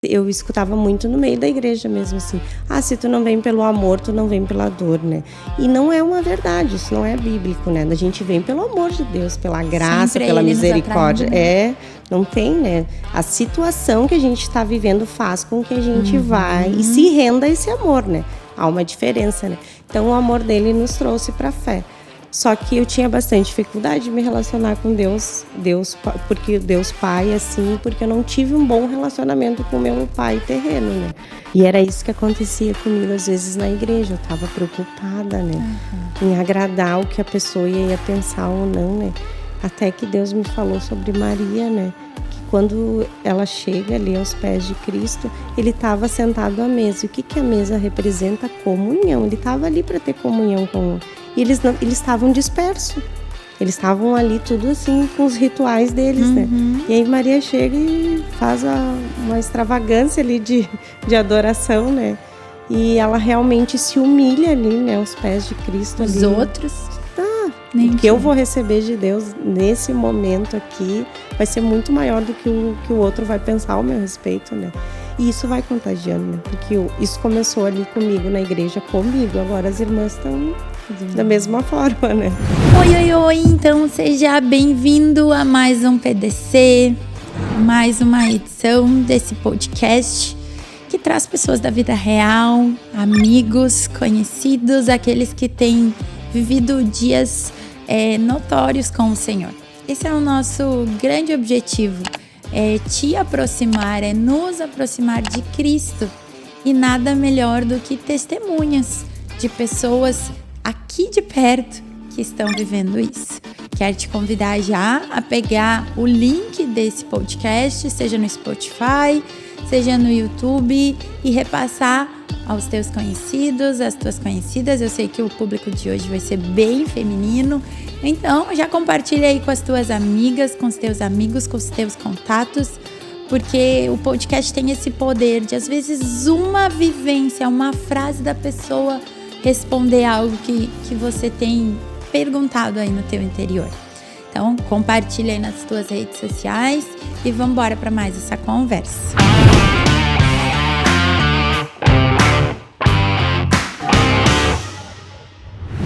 Eu escutava muito no meio da igreja mesmo, assim. Se tu não vem pelo amor, tu não vem pela dor, né? E não é uma verdade, isso não é bíblico, né? A gente vem pelo amor de Deus, pela graça, sempre pela ele misericórdia. nos atraindo, né? Não tem, né? A situação que a gente está vivendo faz com que a gente vá e se renda a esse amor, né? Há uma diferença, né? Então, o amor dele nos trouxe para a fé. Só que eu tinha bastante dificuldade de me relacionar com Deus, porque Deus Pai, assim, porque eu não tive um bom relacionamento com meu pai terreno, né? E era isso que acontecia comigo, às vezes, na igreja. Eu estava preocupada, né? Em agradar o que a pessoa ia pensar ou não, né? Até que Deus me falou sobre Maria, né? Que quando ela chega ali aos pés de Cristo, ele estava sentado à mesa. E o que a mesa representa? Comunhão. Ele estava ali para ter comunhão com... E eles estavam dispersos. Eles estavam ali tudo assim, com os rituais deles, né? E aí Maria chega e faz uma extravagância ali de adoração, né? E ela realmente se humilha ali, né? Aos pés de Cristo. Os ali. outros... O que eu vou receber de Deus nesse momento aqui vai ser muito maior do que o outro vai pensar ao meu respeito, né? E isso vai contagiando, né? Porque isso começou ali comigo na igreja, agora as irmãs estão da mesma forma, né? Oi, então seja bem-vindo a mais um PDC, mais uma edição desse podcast que traz pessoas da vida real, amigos, conhecidos, aqueles que têm vivido dias notórios com o Senhor. Esse é o nosso grande objetivo, é te aproximar, é nos aproximar de Cristo. E nada melhor do que testemunhas de pessoas aqui de perto que estão vivendo isso. Quero te convidar já a pegar o link desse podcast, seja no Spotify, seja no YouTube, e repassar aos teus conhecidos, às tuas conhecidas. Eu sei que o público de hoje vai ser bem feminino, então já compartilha aí com as tuas amigas, com os teus amigos, com os teus contatos, porque o podcast tem esse poder de, às vezes, uma vivência, uma frase da pessoa responder algo que você tem perguntado aí no teu interior. Então, compartilha aí nas tuas redes sociais e vamos embora para mais essa conversa.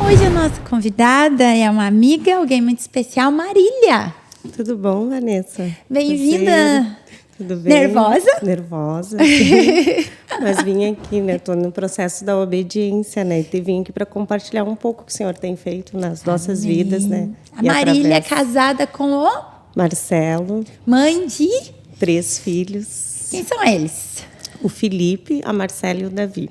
Hoje a nossa convidada é uma amiga, alguém muito especial, Marília. Tudo bom, Vanessa? Bem-vinda. Tudo bem? Nervosa? Nervosa, sim. Mas vim aqui, né? Estou no processo da obediência, né? E vim aqui para compartilhar um pouco o que o Senhor tem feito nas nossas vidas, né? A Marília é casada com o Marcelo. Mãe de 3 filhos. Quem são eles? O Felipe, a Marcela e o Davi.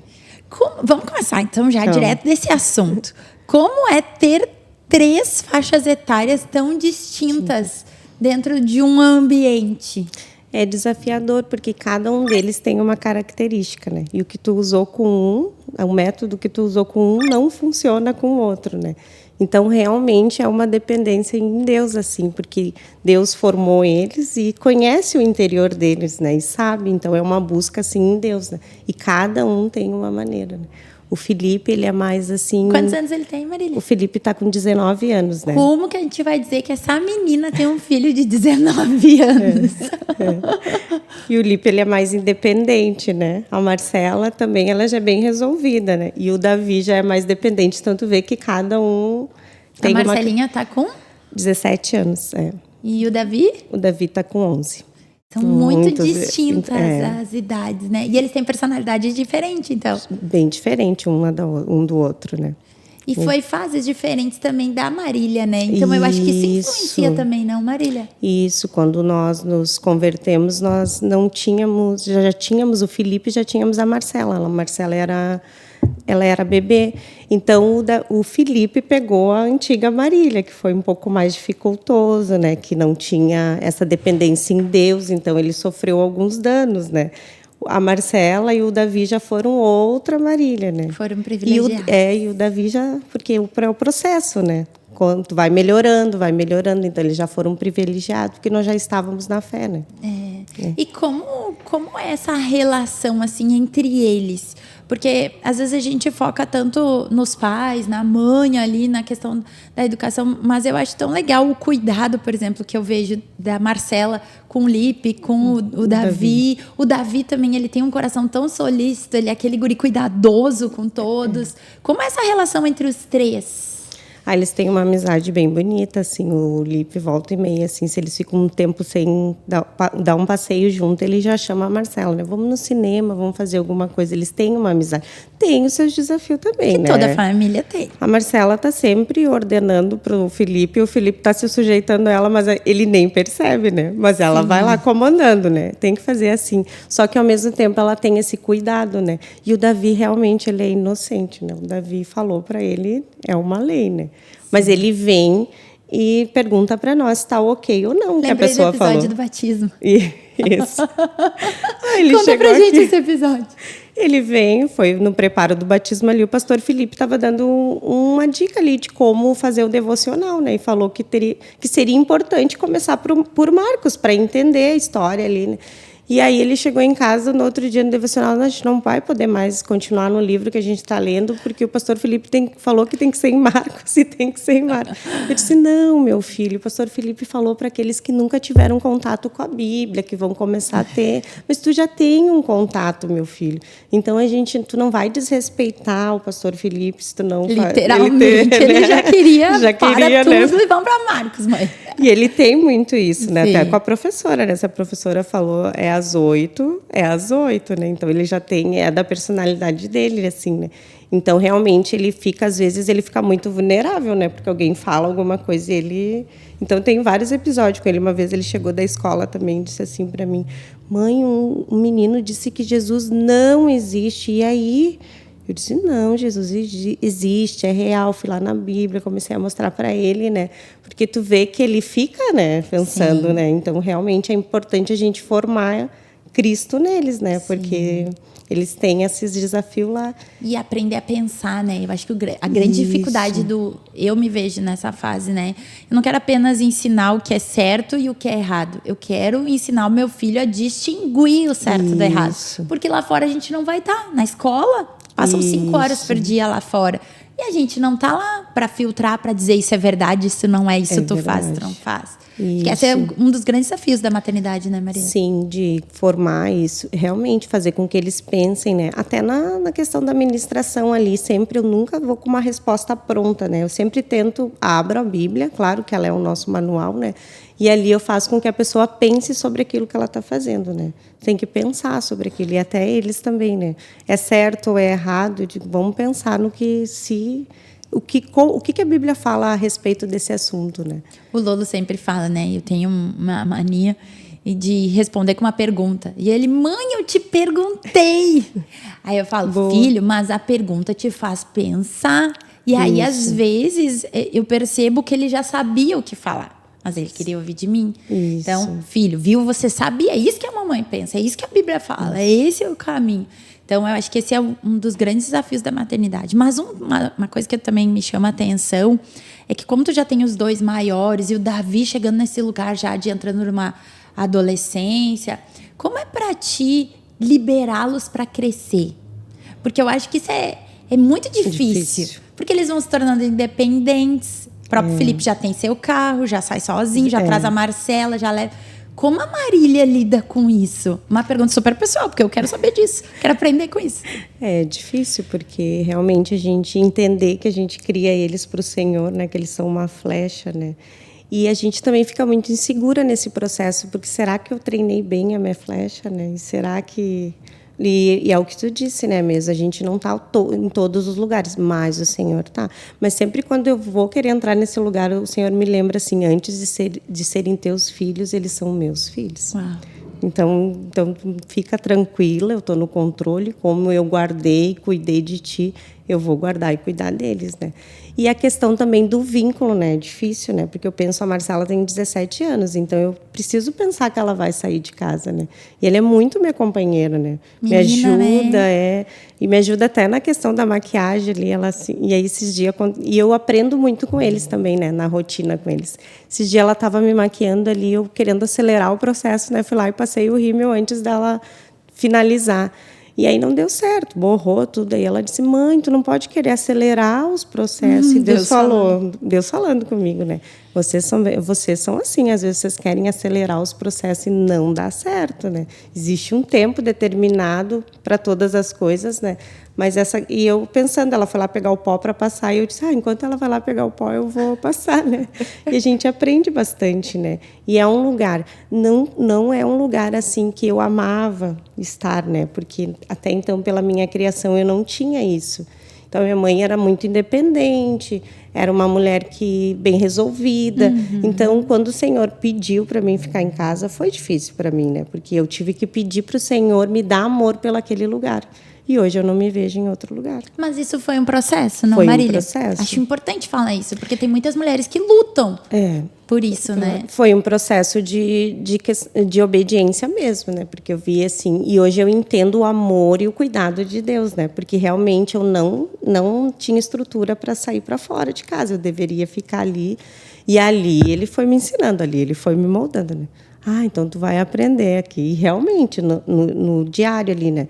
Vamos começar então já direto desse assunto. Como é ter 3 faixas etárias tão distintas dentro de um ambiente? É desafiador, porque cada um deles tem uma característica, né? E o que tu usou com o método que tu usou com não funciona com o outro, né? Então, realmente, é uma dependência em Deus, assim, porque Deus formou eles e conhece o interior deles, né? E sabe, então é uma busca, assim, em Deus, né? E cada um tem uma maneira, né? O Felipe, ele é mais assim... Quantos anos ele tem, Marília? O Felipe está com 19 anos, né? Como que a gente vai dizer que essa menina tem um filho de 19 anos? E o Felipe, ele é mais independente, né? A Marcela também, ela já é bem resolvida, né? E o Davi já é mais dependente, tanto vê que cada um tem a Marcelinha tá com? 17 anos, E o Davi? O Davi tá com 11. São muito distintas as idades, né? E eles têm personalidades diferentes, então. Bem diferente um do outro, né? E foi fases diferentes também da Marília, né? Então eu acho que isso influencia também, não, Marília? Isso, quando nós nos convertemos, nós não tínhamos, já tínhamos o Felipe, já tínhamos a Marcela. A Marcela ela era bebê. Então, o Felipe pegou a antiga Marília, que foi um pouco mais dificultoso, né? Que não tinha essa dependência em Deus, então ele sofreu alguns danos, né? A Marcela e o Davi já foram outra Marília, né? Foram privilegiados. E o Davi já... Porque é o processo, né? Quando vai melhorando, então eles já foram privilegiados, porque nós já estávamos na fé, né? E como como é essa relação, assim, entre eles? Porque, às vezes, a gente foca tanto nos pais, na mãe ali, na questão da educação, mas eu acho tão legal o cuidado, por exemplo, que eu vejo da Marcela com o Lipe, com o Davi. O Davi também, ele tem um coração tão solícito, ele é aquele guri cuidadoso com todos. Como é essa relação entre os três? Eles têm uma amizade bem bonita, assim, o Lipe volta e meia, assim, se eles ficam um tempo sem dar um passeio junto, ele já chama a Marcela, né? Vamos no cinema, vamos fazer alguma coisa. Eles têm uma amizade. Tem os seus desafios também, que né? Toda família tem. A Marcela tá sempre ordenando pro Felipe, o Felipe tá se sujeitando a ela, mas ele nem percebe, né? Mas ela vai lá comandando, né? Tem que fazer assim. Só que, ao mesmo tempo, ela tem esse cuidado, né? E o Davi, realmente, ele é inocente, né? O Davi falou para ele, é uma lei, né? Mas ele vem e pergunta para nós se está ok ou não. Lembrei que a pessoa do episódio falou. Do batismo. Isso. Ele Conta chegou pra gente aqui. esse episódio. Ele vem, foi no preparo do batismo ali, o pastor Felipe estava dando uma dica ali de como fazer o devocional, né? E falou que seria importante começar por Marcos, para entender a história ali, né? E aí ele chegou em casa no outro dia no devocional, a gente não vai poder mais continuar no livro que a gente está lendo, porque o pastor Felipe falou que tem que ser em Marcos e tem que ser em Marcos. Eu disse, não, meu filho, o pastor Felipe falou para aqueles que nunca tiveram contato com a Bíblia, que vão começar a ter, mas tu já tem um contato, meu filho. Então tu não vai desrespeitar o pastor Felipe se tu não... Literalmente, ele já queria né? tudo e vamos para Marcos, mãe. E ele tem muito isso, né? Sim. Até com a professora, né? Essa professora falou, é às 8, né? Então, ele já tem, é da personalidade dele, assim, né? Então, realmente, às vezes, ele fica muito vulnerável, né? Porque alguém fala alguma coisa e ele... Então, tem vários episódios com ele. Uma vez, ele chegou da escola também e disse assim para mim, mãe, um menino disse que Jesus não existe. E aí... Eu disse, não, Jesus existe, é real. Fui lá na Bíblia, comecei a mostrar para ele, né? Porque tu vê que ele fica, né, pensando, né? Então, realmente, é importante a gente formar Cristo neles, né? Sim. Porque eles têm esses desafios lá. E aprender a pensar, né? Eu acho que a grande dificuldade eu me vejo nessa fase, né? Eu não quero apenas ensinar o que é certo e o que é errado. Eu quero ensinar o meu filho a distinguir o certo do errado. Porque lá fora a gente não vai estar. Na escola... Passam 5 horas por dia lá fora. E a gente não tá lá para filtrar, para dizer isso é verdade, isso não é, isso tu faz, tu não faz. Isso. Esse é um dos grandes desafios da maternidade, né, Maria? Sim, de formar isso, realmente fazer com que eles pensem, né? Até na questão da ministração ali, sempre eu nunca vou com uma resposta pronta, né? Eu sempre abro a Bíblia, claro que ela é o nosso manual, né? E ali eu faço com que a pessoa pense sobre aquilo que ela está fazendo, né? Tem que pensar sobre aquilo, e até eles também, né? É certo ou é errado? Vamos pensar no que o que a Bíblia fala a respeito desse assunto, né? O Lolo sempre fala, né? Eu tenho uma mania de responder com uma pergunta. E ele, mãe, eu te perguntei. Aí eu falo, filho, mas a pergunta te faz pensar. E aí, às vezes, eu percebo que ele já sabia o que falar. Mas ele queria ouvir de mim. Isso. Então, filho, viu? Você sabia. É isso que a mamãe pensa. É isso que a Bíblia fala. É esse o caminho. Então, eu acho que esse é um dos grandes desafios da maternidade. Mas uma coisa que também me chama a atenção é que como tu já tem os 2 maiores e o Davi chegando nesse lugar já de entrando numa adolescência, como é para ti liberá-los para crescer? Porque eu acho que isso é muito difícil. Porque eles vão se tornando independentes. O próprio Felipe já tem seu carro, já sai sozinho, já traz a Marcela, já leva... Como a Marília lida com isso? Uma pergunta super pessoal, porque eu quero saber disso. Quero aprender com isso. É difícil, porque realmente a gente entender que a gente cria eles para o Senhor, né? Que eles são uma flecha, né? E a gente também fica muito insegura nesse processo, porque será que eu treinei bem a minha flecha, né? E será que... E é o que tu disse, né, mesmo? A gente não está em todos os lugares, mas o Senhor está. Mas sempre quando eu vou querer entrar nesse lugar, o Senhor me lembra assim, antes de serem teus filhos, eles são meus filhos. Uau. Então fica tranquila, eu estou no controle, como eu guardei, cuidei de ti, eu vou guardar e cuidar deles, né? E a questão também do vínculo, né? É difícil, né? Porque eu penso, a Marcela tem 17 anos, então eu preciso pensar que ela vai sair de casa, né? E ele é muito minha companheira, né? Menina, me ajuda, né? e me ajuda até na questão da maquiagem ali, ela assim, e aí esses dias, e eu aprendo muito com eles também, né? Na rotina com eles. Esses dias ela estava me maquiando ali, eu querendo acelerar o processo, né? Fui lá e passei o rímel antes dela finalizar. E aí não deu certo, borrou tudo. Aí ela disse, mãe, tu não pode querer acelerar os processos. E Deus falou, Deus falando comigo, né? Vocês são assim, às vezes vocês querem acelerar os processos e não dá certo, né? Existe um tempo determinado para todas as coisas, né? Mas e eu pensando, ela foi lá pegar o pó para passar, e eu disse, enquanto ela vai lá pegar o pó, eu vou passar, né? E a gente aprende bastante, né? E é um lugar, não é um lugar assim que eu amava estar, né? Porque até então, pela minha criação, eu não tinha isso. Então, minha mãe era muito independente, era uma mulher bem resolvida. Então, quando o Senhor pediu para mim ficar em casa, foi difícil para mim, né? Porque eu tive que pedir para o Senhor me dar amor pelaquele lugar. E hoje eu não me vejo em outro lugar. Mas isso foi um processo, não, foi Marília? Foi um processo. Acho importante falar isso, porque tem muitas mulheres que lutam por isso, né? Foi um processo de obediência mesmo, né? Porque eu vi assim... E hoje eu entendo o amor e o cuidado de Deus, né? Porque realmente eu não tinha estrutura para sair para fora de casa. Eu deveria ficar ali. E ali ele foi me ensinando, ali ele foi me moldando, né? Então tu vai aprender aqui. E realmente, no diário ali, né?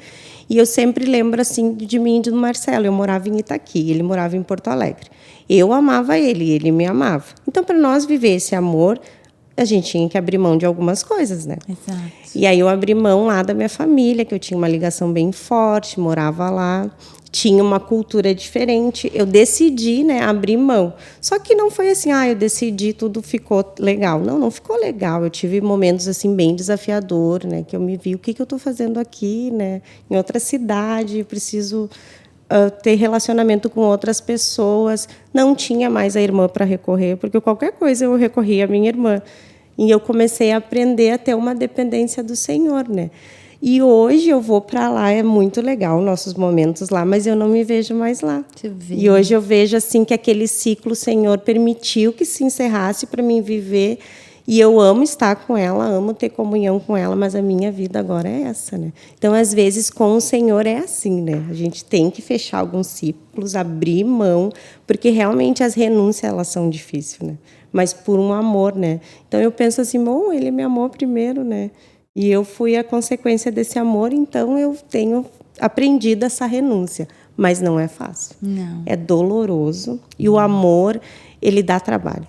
E eu sempre lembro, assim, de mim e do Marcelo. Eu morava em Itaqui, ele morava em Porto Alegre. Eu amava ele, ele me amava. Então, para nós viver esse amor, a gente tinha que abrir mão de algumas coisas, né? Exato. E aí eu abri mão lá da minha família, que eu tinha uma ligação bem forte, morava lá. Tinha uma cultura diferente, eu decidi, né, abrir mão. Só que não foi assim, eu decidi, tudo ficou legal. Não ficou legal. Eu tive momentos assim bem desafiadores, né, que eu me vi, o que eu estou fazendo aqui, né, em outra cidade, eu preciso ter relacionamento com outras pessoas. Não tinha mais a irmã para recorrer, porque qualquer coisa eu recorria à minha irmã. E eu comecei a aprender a ter uma dependência do Senhor, né? E hoje eu vou para lá, é muito legal nossos momentos lá, mas eu não me vejo mais lá. E hoje eu vejo assim que aquele ciclo o Senhor permitiu que se encerrasse para mim viver. E eu amo estar com ela, amo ter comunhão com ela, mas a minha vida agora é essa, né? Então, às vezes, com o Senhor é assim, né? A gente tem que fechar alguns ciclos, abrir mão, porque realmente as renúncias, elas são difíceis, né? Mas por um amor, né? Então, eu penso assim, bom, ele me amou primeiro, né? E eu fui a consequência desse amor, então eu tenho aprendido essa renúncia. Mas não é fácil. Não. É doloroso. E o amor, ele dá trabalho.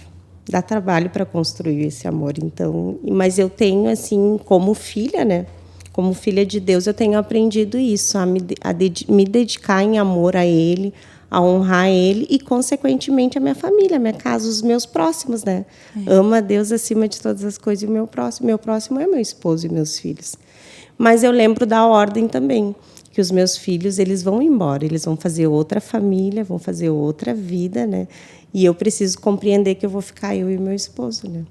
Dá trabalho para construir esse amor. Então, mas eu tenho, assim, como filha, né? Como filha de Deus, eu tenho aprendido isso, a me dedicar em amor a Ele, a honrar Ele e, consequentemente, a minha família, a minha casa, os meus próximos, né? Amo a Deus acima de todas as coisas e o meu próximo. Meu próximo é meu esposo e meus filhos. Mas eu lembro da ordem também, que os meus filhos, eles vão embora, eles vão fazer outra família, vão fazer outra vida, né? E eu preciso compreender que eu vou ficar eu e meu esposo, né?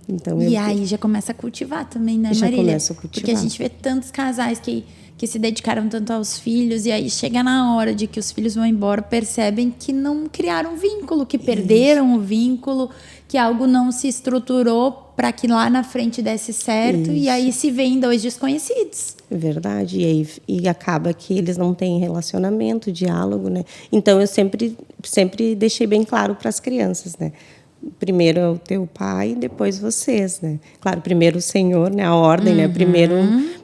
Então, aí já começa a cultivar também, né, Marília? Já começa a cultivar. Porque a gente vê tantos casais que se dedicaram tanto aos filhos e aí chega na hora de que os filhos vão embora, percebem que não criaram vínculo, que perderam o vínculo, que algo não se estruturou para que lá na frente desse certo. E aí se veem dois desconhecidos. Verdade. E acaba que eles não têm relacionamento, diálogo, né? Então, eu sempre deixei bem claro para as crianças, né? Primeiro é o teu pai, depois vocês, né? Claro, primeiro o Senhor, né? A ordem, né?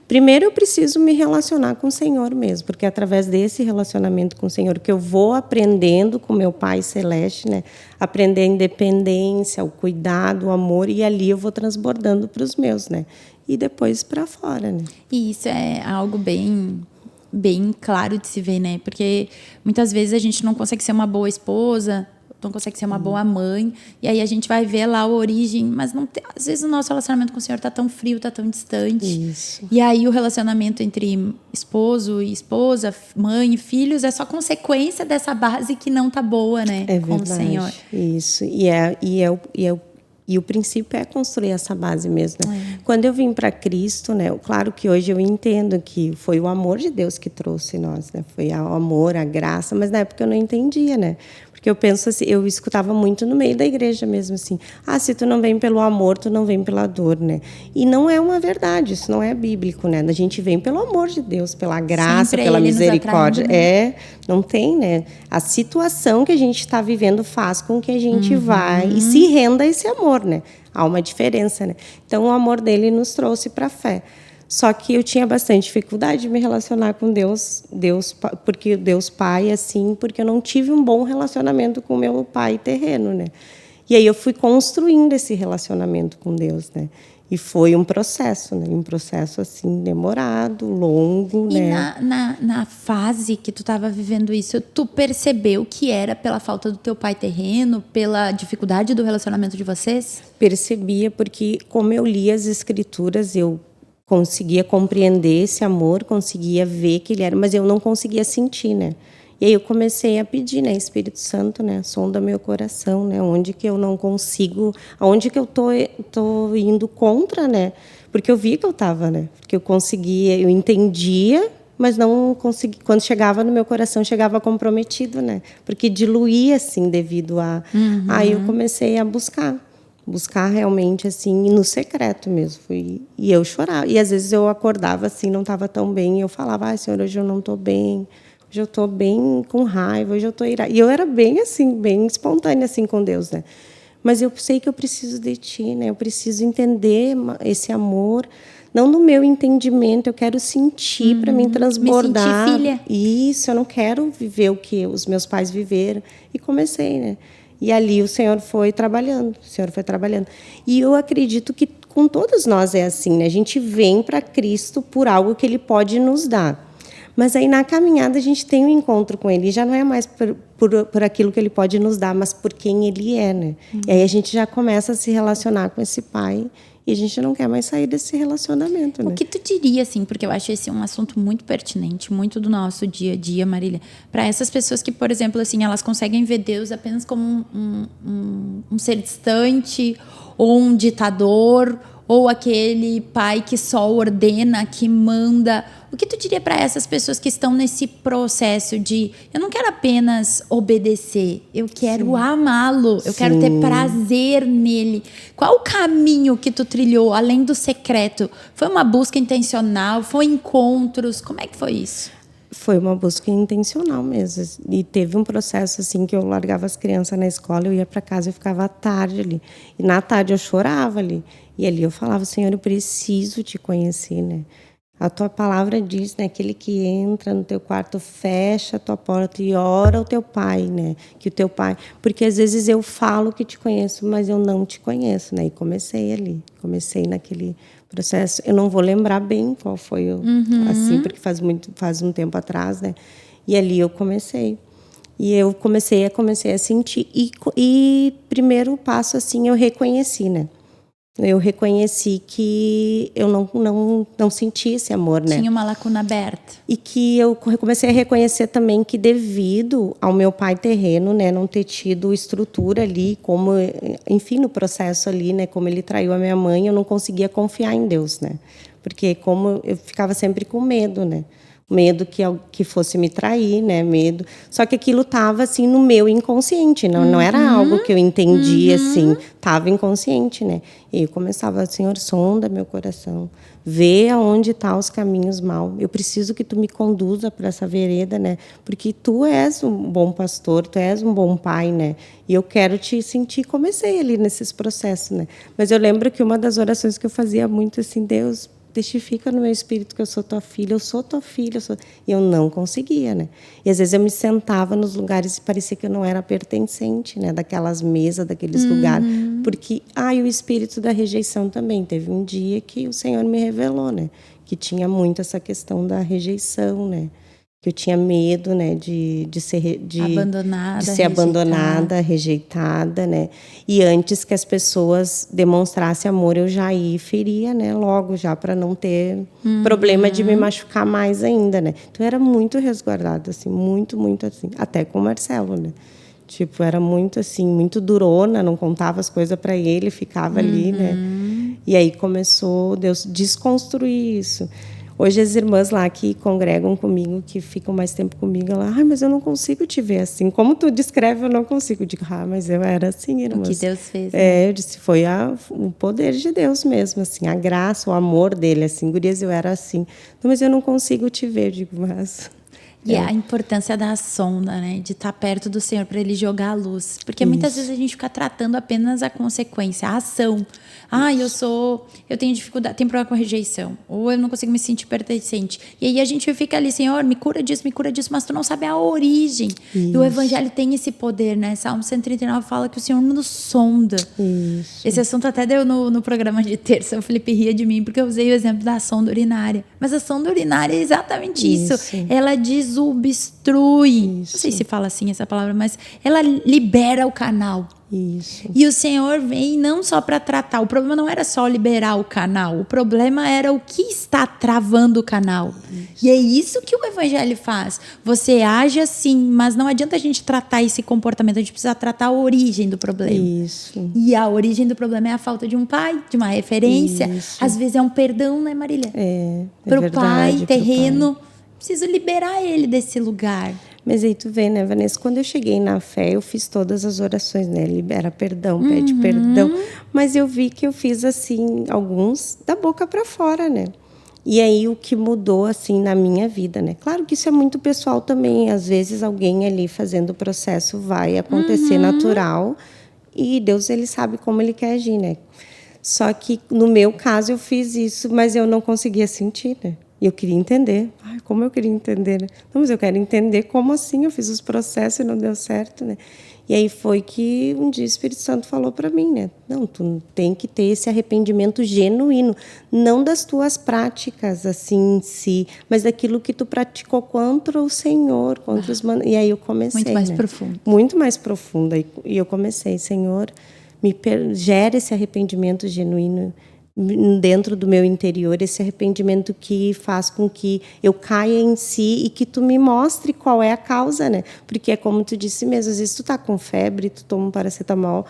Primeiro eu preciso me relacionar com o Senhor mesmo, porque é através desse relacionamento com o Senhor que eu vou aprendendo com meu Pai Celeste, né? Aprender a independência, o cuidado, o amor, e ali eu vou transbordando para os meus, né? E depois para fora, né? E isso é algo bem claro de se ver, né? Porque muitas vezes a gente não consegue ser uma boa esposa, não consegue ser uma boa mãe, e aí a gente vai ver lá a origem, mas não tem, às vezes o nosso relacionamento com o Senhor está tão frio, está tão distante. Isso. E aí o relacionamento entre esposo e esposa, mãe e filhos é só consequência dessa base que não tá boa, né? É com verdade. o Senhor. Isso. E é E o princípio é construir essa base mesmo, né? Quando eu vim para Cristo, né? Claro que hoje eu entendo que foi o amor de Deus que trouxe nós, né? Foi o amor, a graça, mas na época eu não entendia, né? Porque eu penso assim, eu escutava muito no meio da igreja mesmo assim, se tu não vem pelo amor, tu não vem pela dor, né? E não é uma verdade, isso não é bíblico, né? A gente vem pelo amor de Deus, pela graça, sempre pela ele misericórdia. nos atraindo, né? Não tem, né? A situação que a gente está vivendo faz com que a gente vai e se renda a esse amor, né? Há uma diferença, né? Então, o amor dele nos trouxe para a fé. Só que eu tinha bastante dificuldade de me relacionar com Deus, porque Deus Pai, assim, porque eu não tive um bom relacionamento com meu pai terreno, né? E aí eu fui construindo esse relacionamento com Deus, né? E foi um processo, né? Um processo, assim, demorado, longo, E né? na fase que tu estava vivendo isso, tu percebeu que era pela falta do teu pai terreno, pela dificuldade do relacionamento de vocês? Percebia, porque como eu lia as escrituras, eu conseguia compreender esse amor, conseguia ver que ele era, mas eu não conseguia sentir, né? E aí eu comecei a pedir, né, Espírito Santo, né, sonda meu coração, né, onde que eu não consigo, aonde que eu tô indo contra, né? Porque eu via que eu estava, né? Porque eu conseguia, eu entendia, mas não conseguia, quando chegava no meu coração, chegava comprometido, né? Porque diluía assim devido a aí eu comecei a buscar realmente assim no secreto mesmo, e eu chorava, e às vezes eu acordava assim, não estava tão bem, e eu falava: Senhor, hoje eu não estou bem, hoje eu estou bem com raiva, hoje eu estou irada. E eu era bem assim, bem espontânea assim com Deus, né? Mas eu sei que eu preciso de ti, né? Eu preciso entender esse amor, não no meu entendimento, eu quero sentir para mim transbordar. Me sentir filha. Isso, eu não quero viver o que os meus pais viveram. E comecei, né? E ali o Senhor foi trabalhando, E eu acredito que com todos nós é assim, né? A gente vem para Cristo por algo que Ele pode nos dar. Mas aí na caminhada a gente tem um encontro com Ele, já não é mais por aquilo que Ele pode nos dar, mas por quem Ele é, né? E aí a gente já começa a se relacionar com esse Pai e a gente não quer mais sair desse relacionamento, né? O que tu diria, assim, porque eu acho esse um assunto muito pertinente, muito do nosso dia a dia, Marília, para essas pessoas que, por exemplo, assim, elas conseguem ver Deus apenas como um ser distante, ou um ditador, ou aquele pai que só ordena, que manda. O que tu diria para essas pessoas que estão nesse processo de eu não quero apenas obedecer, eu quero amá-lo, eu quero ter prazer nele. Qual o caminho que tu trilhou além do secreto? Foi uma busca intencional? Foi encontros? Como é que foi isso? Foi uma busca intencional mesmo. E teve um processo assim que eu largava as crianças na escola, eu ia para casa e ficava à tarde ali. E na tarde eu chorava ali. E ali eu falava: Senhor, eu preciso te conhecer, né? A tua palavra diz, né, aquele que entra no teu quarto, fecha a tua porta e ora ao teu pai, né? Que o teu pai, porque às vezes eu falo que te conheço, mas eu não te conheço, né? E comecei naquele processo. Eu não vou lembrar bem qual foi assim, porque faz um tempo atrás, né? E ali eu comecei. E eu comecei a sentir e primeiro passo assim eu reconheci, né? Eu reconheci que eu não sentia esse amor, né? Tinha uma lacuna aberta. E que eu comecei a reconhecer também que devido ao meu pai terreno, né, não ter tido estrutura ali, como, enfim, no processo ali, né, como ele traiu a minha mãe, eu não conseguia confiar em Deus, né? Porque como eu ficava sempre com medo, né? Medo que fosse me trair, né? Medo. Só que aquilo estava assim no meu inconsciente, não era algo que eu entendia assim, estava inconsciente, né? E eu começava: Senhor, sonda meu coração, vê aonde estão os caminhos mal. Eu preciso que tu me conduza para essa vereda, né? Porque tu és um bom pastor, tu és um bom pai, né? E eu quero te sentir. Comecei ali nesses processos, né? Mas eu lembro que uma das orações que eu fazia muito assim: Deus, testifica no meu espírito que eu sou tua filha, E eu não conseguia, né? E às vezes eu me sentava nos lugares e parecia que eu não era pertencente, né? Daquelas mesas, daqueles lugares. Porque, o espírito da rejeição também. Teve um dia que o Senhor me revelou, né? Que tinha muito essa questão da rejeição, né? Que eu tinha medo, né, de ser abandonada, rejeitada, né? E antes que as pessoas demonstrassem amor, eu já ia e feria, né, logo já para não ter problema de me machucar mais ainda, né? Então eu era muito resguardada, assim, muito assim, até com o Marcelo, né? Tipo, era muito assim, muito durona, não contava as coisas para ele, ficava ali, né? E aí começou Deus desconstruir isso. Hoje as irmãs lá que congregam comigo, que ficam mais tempo comigo, elas, mas eu não consigo te ver assim. Como tu descreve, eu não consigo. Eu digo, mas eu era assim, irmãs. O que Deus fez. Né? Eu disse, foi o poder de Deus mesmo, assim, a graça, o amor dele, assim. Gurias, eu era assim. Não, mas eu não consigo te ver, eu digo, mas... E a importância da sonda, né? De estar perto do Senhor para Ele jogar a luz. Porque muitas vezes a gente fica tratando apenas a consequência, a ação. Eu tenho dificuldade, tenho problema com rejeição. Ou eu não consigo me sentir pertencente. E aí a gente fica ali, Senhor, me cura disso, mas tu não sabe a origem. E o Evangelho tem esse poder, né? Salmo 139 fala que o Senhor nos sonda. Isso. Esse assunto até deu no programa de terça. O Felipe ria de mim porque eu usei o exemplo da sonda urinária. Mas a sonda urinária é exatamente isso. Ela desobstrui. Não sei se fala assim essa palavra, mas ela libera o canal. Isso. E o Senhor vem não só para tratar. O problema não era só liberar o canal. O problema era o que está travando o canal. Isso. E é isso que o Evangelho faz. Você age assim, mas não adianta a gente tratar esse comportamento. A gente precisa tratar a origem do problema. Isso. E a origem do problema é a falta de um pai, de uma referência. Isso. Às vezes é um perdão, né, Marília? Para o pai, terreno. Preciso liberar ele desse lugar. Mas aí tu vê, né, Vanessa, quando eu cheguei na fé, eu fiz todas as orações, né, libera perdão, pede perdão, mas eu vi que eu fiz, assim, alguns da boca para fora, né, e aí o que mudou, assim, na minha vida, né, claro que isso é muito pessoal também, às vezes alguém ali fazendo o processo vai acontecer natural, e Deus, ele sabe como ele quer agir, né, só que no meu caso eu fiz isso, mas eu não conseguia sentir, né. E eu queria entender. Como eu queria entender, né? Não, mas eu quero entender como assim eu fiz os processos e não deu certo, né? E aí foi que um dia o Espírito Santo falou para mim, né? Não, tu tem que ter esse arrependimento genuíno, não das tuas práticas, assim, em si, mas daquilo que tu praticou contra o Senhor, contra os E aí eu comecei, muito mais né? profundo. Muito mais profundo. E eu comecei, Senhor, gera esse arrependimento genuíno dentro do meu interior, esse arrependimento que faz com que eu caia em si e que tu me mostre qual é a causa, né? Porque é como tu disse mesmo, às vezes tu tá com febre, tu toma um paracetamol,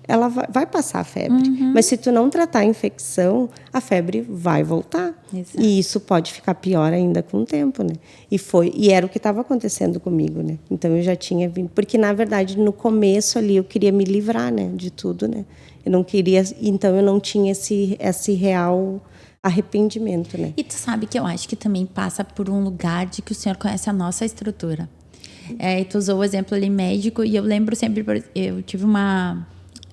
ela vai passar a febre. Mas se tu não tratar a infecção, a febre vai voltar. Exato. E isso pode ficar pior ainda com o tempo, né? E era o que estava acontecendo comigo, né? Então eu já tinha vindo, porque na verdade no começo ali eu queria me livrar, né, de tudo, né? Eu não queria, então eu não tinha esse real arrependimento, né? E tu sabe que eu acho que também passa por um lugar de que o Senhor conhece a nossa estrutura. E tu usou o exemplo ali médico, e eu lembro sempre, eu tive um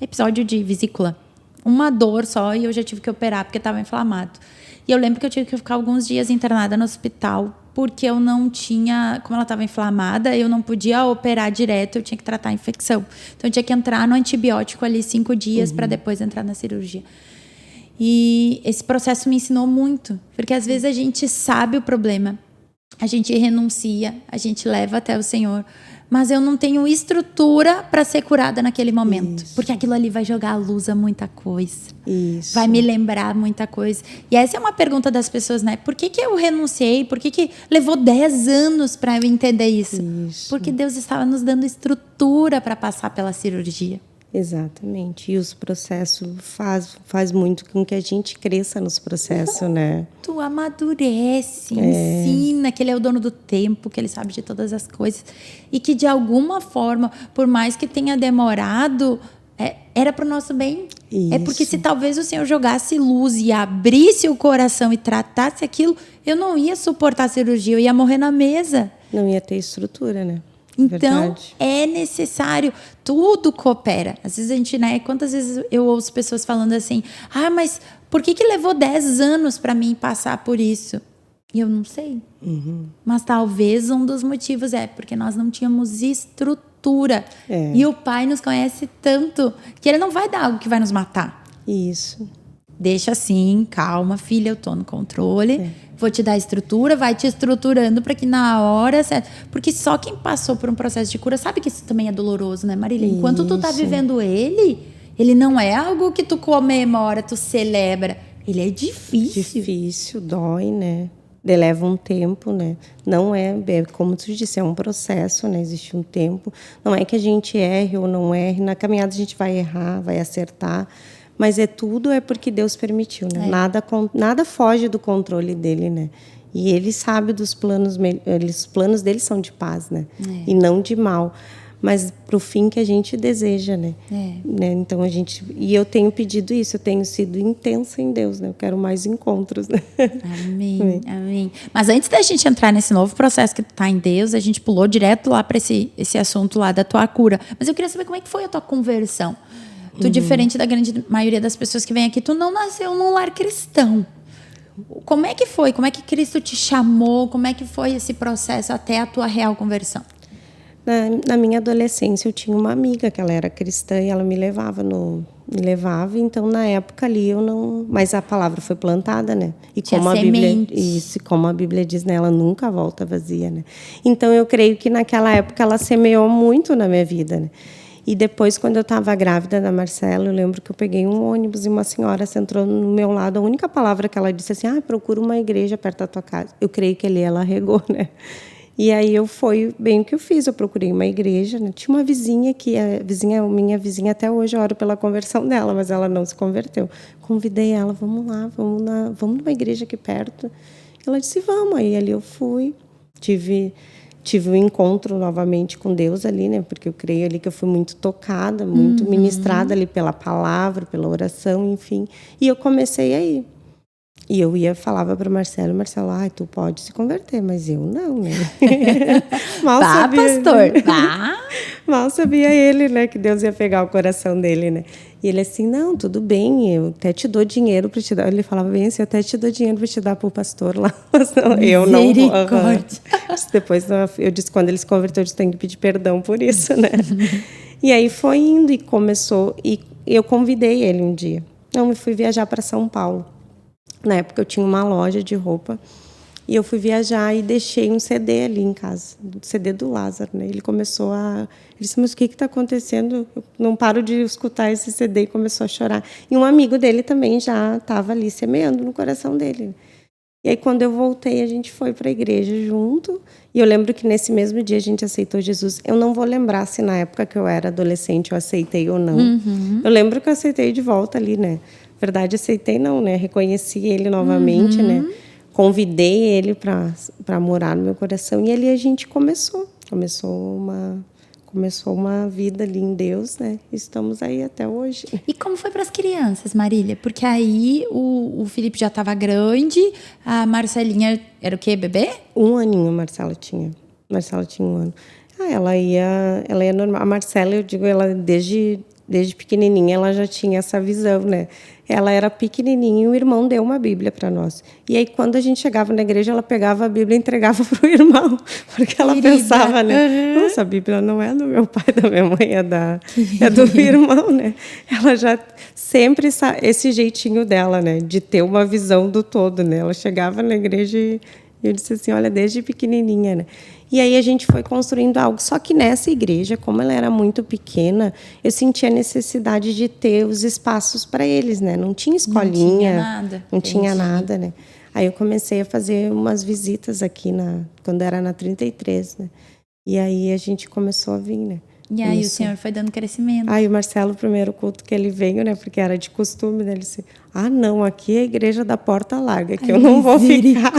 episódio de vesícula, uma dor só, e eu já tive que operar porque estava inflamado. E eu lembro que eu tive que ficar alguns dias internada no hospital, porque eu não tinha, como ela estava inflamada, eu não podia operar direto, eu tinha que tratar a infecção. Então eu tinha que entrar no antibiótico ali 5 dias para depois entrar na cirurgia. E esse processo me ensinou muito, porque às vezes a gente sabe o problema, a gente renuncia, a gente leva até o Senhor, mas eu não tenho estrutura para ser curada naquele momento. Isso. Porque aquilo ali vai jogar à luz a muita coisa. Isso. Vai me lembrar muita coisa. E essa é uma pergunta das pessoas, né? Por que eu renunciei? Por que levou 10 anos para eu entender isso? Porque Deus estava nos dando estrutura para passar pela cirurgia. Exatamente. E os processos faz muito com que a gente cresça nos processos, né? Tu amadurece, ensina que ele é o dono do tempo, que ele sabe de todas as coisas. E que, de alguma forma, por mais que tenha demorado, era para o nosso bem. Isso. É porque se talvez o Senhor jogasse luz e abrisse o coração e tratasse aquilo, eu não ia suportar a cirurgia, eu ia morrer na mesa. Não ia ter estrutura, né? Então, verdade. É necessário, tudo coopera. Às vezes a gente, né? Quantas vezes eu ouço pessoas falando assim, mas por que levou 10 anos para mim passar por isso? E eu não sei. Mas talvez um dos motivos é porque nós não tínhamos estrutura. E o Pai nos conhece tanto que Ele não vai dar algo que vai nos matar. Isso. Deixa assim, calma, filha, eu tô no controle. Vou te dar estrutura, vai te estruturando para que na hora certa... Porque só quem passou por um processo de cura sabe que isso também é doloroso, né, Marília? Enquanto tu tá vivendo ele não é algo que tu comemora, tu celebra. Ele é difícil. Difícil, dói, né? leva um tempo, né? Não é, como tu disse, é um processo, né? Existe um tempo. Não é que a gente erre ou não erre. Na caminhada a gente vai errar, vai acertar. Mas tudo é porque Deus permitiu, né? Nada foge do controle dele, né? E ele sabe dos planos, os planos dele são de paz, né? E não de mal. Mas para o fim que a gente deseja, né? Então e eu tenho pedido isso, eu tenho sido intensa em Deus, né? Eu quero mais encontros, né? Amém, amém. Mas antes da gente entrar nesse novo processo que tu tá em Deus, a gente pulou direto lá para esse assunto lá da tua cura. Mas eu queria saber como é que foi a tua conversão. Tu, diferente da grande maioria das pessoas que vêm aqui, tu não nasceu num lar cristão. Como é que foi? Como é que Cristo te chamou? Como é que foi esse processo até a tua real conversão? Na minha adolescência eu tinha uma amiga que ela era cristã e ela me levava, então na época ali eu não, mas a palavra foi plantada, né? E tinha como a semente. Bíblia, como a Bíblia diz, né, ela nunca volta vazia, né? Então eu creio que naquela época ela semeou muito na minha vida, né? E depois, quando eu estava grávida da Marcela, eu lembro que eu peguei um ônibus e uma senhora sentou no meu lado. A única palavra que ela disse assim, procura uma igreja perto da tua casa. Eu creio que ali ela regou, né? E aí foi bem o que eu fiz. Eu procurei uma igreja, né? Tinha uma vizinha que minha vizinha até hoje eu oro pela conversão dela, mas ela não se converteu. Convidei ela, vamos lá, vamos numa igreja aqui perto. Ela disse, vamos. Aí ali eu fui, tive um encontro novamente com Deus ali, né? Porque eu creio ali que eu fui muito tocada, muito ministrada ali pela palavra, pela oração, enfim. E eu comecei a ir. E eu falava para o Marcelo, tu pode se converter, mas eu não, né? Mal sabia, pastor, mal sabia ele, né? Que Deus ia pegar o coração dele, né? E ele assim, não, tudo bem, eu até te dou dinheiro para te dar. Ele falava bem assim, eu até te dou dinheiro para te dar para o pastor lá. Mas não, eu não vou. Depois eu disse, quando ele se converteu, eu disse, tem que pedir perdão por isso, né? E aí foi indo e começou, e eu convidei ele um dia. Eu fui viajar para São Paulo. Na época eu tinha uma loja de roupa e eu fui viajar e deixei um CD ali em casa, o CD do Lázaro, né? Ele disse, mas o que está acontecendo? Eu não paro de escutar esse CD, e começou a chorar. E um amigo dele também já estava ali semeando no coração dele. E aí quando eu voltei, a gente foi para a igreja junto. E eu lembro que nesse mesmo dia a gente aceitou Jesus. Eu não vou lembrar se na época que eu era adolescente eu aceitei ou não. Eu lembro que eu aceitei de volta ali, né? Na verdade, aceitei não, né? Reconheci ele novamente, né? Convidei ele para morar no meu coração. E ali a gente começou uma vida ali em Deus, né? Estamos aí até hoje. E como foi para as crianças, Marília? Porque aí o Felipe já estava grande, a Marcelinha era o quê, bebê? 1 aninho a Marcela tinha. Marcela tinha 1 ano. Ela ia normal. A Marcela, eu digo, ela desde pequenininha ela já tinha essa visão, né? Ela era pequenininha e o irmão deu uma Bíblia para nós. E aí, quando a gente chegava na igreja, ela pegava a Bíblia e entregava para o irmão. Porque ela pensava, né? Nossa, a Bíblia não é do meu pai, da minha mãe, é do irmão, né? Ela já sempre, esse jeitinho dela, né? De ter uma visão do todo, né? Ela chegava na igreja e eu disse assim, olha, desde pequenininha, né? E aí a gente foi construindo algo. Só que nessa igreja, como ela era muito pequena, eu sentia a necessidade de ter os espaços para eles, né? Não tinha escolinha. Não tinha nada, né? Aí eu comecei a fazer umas visitas aqui, quando era na 33, né? E aí a gente começou a vir, né? E aí o Senhor foi dando crescimento. Aí o Marcelo, o primeiro culto que ele veio, né? Porque era de costume, né? Ele disse, não, aqui é a igreja da porta larga, que eu não vou ficar.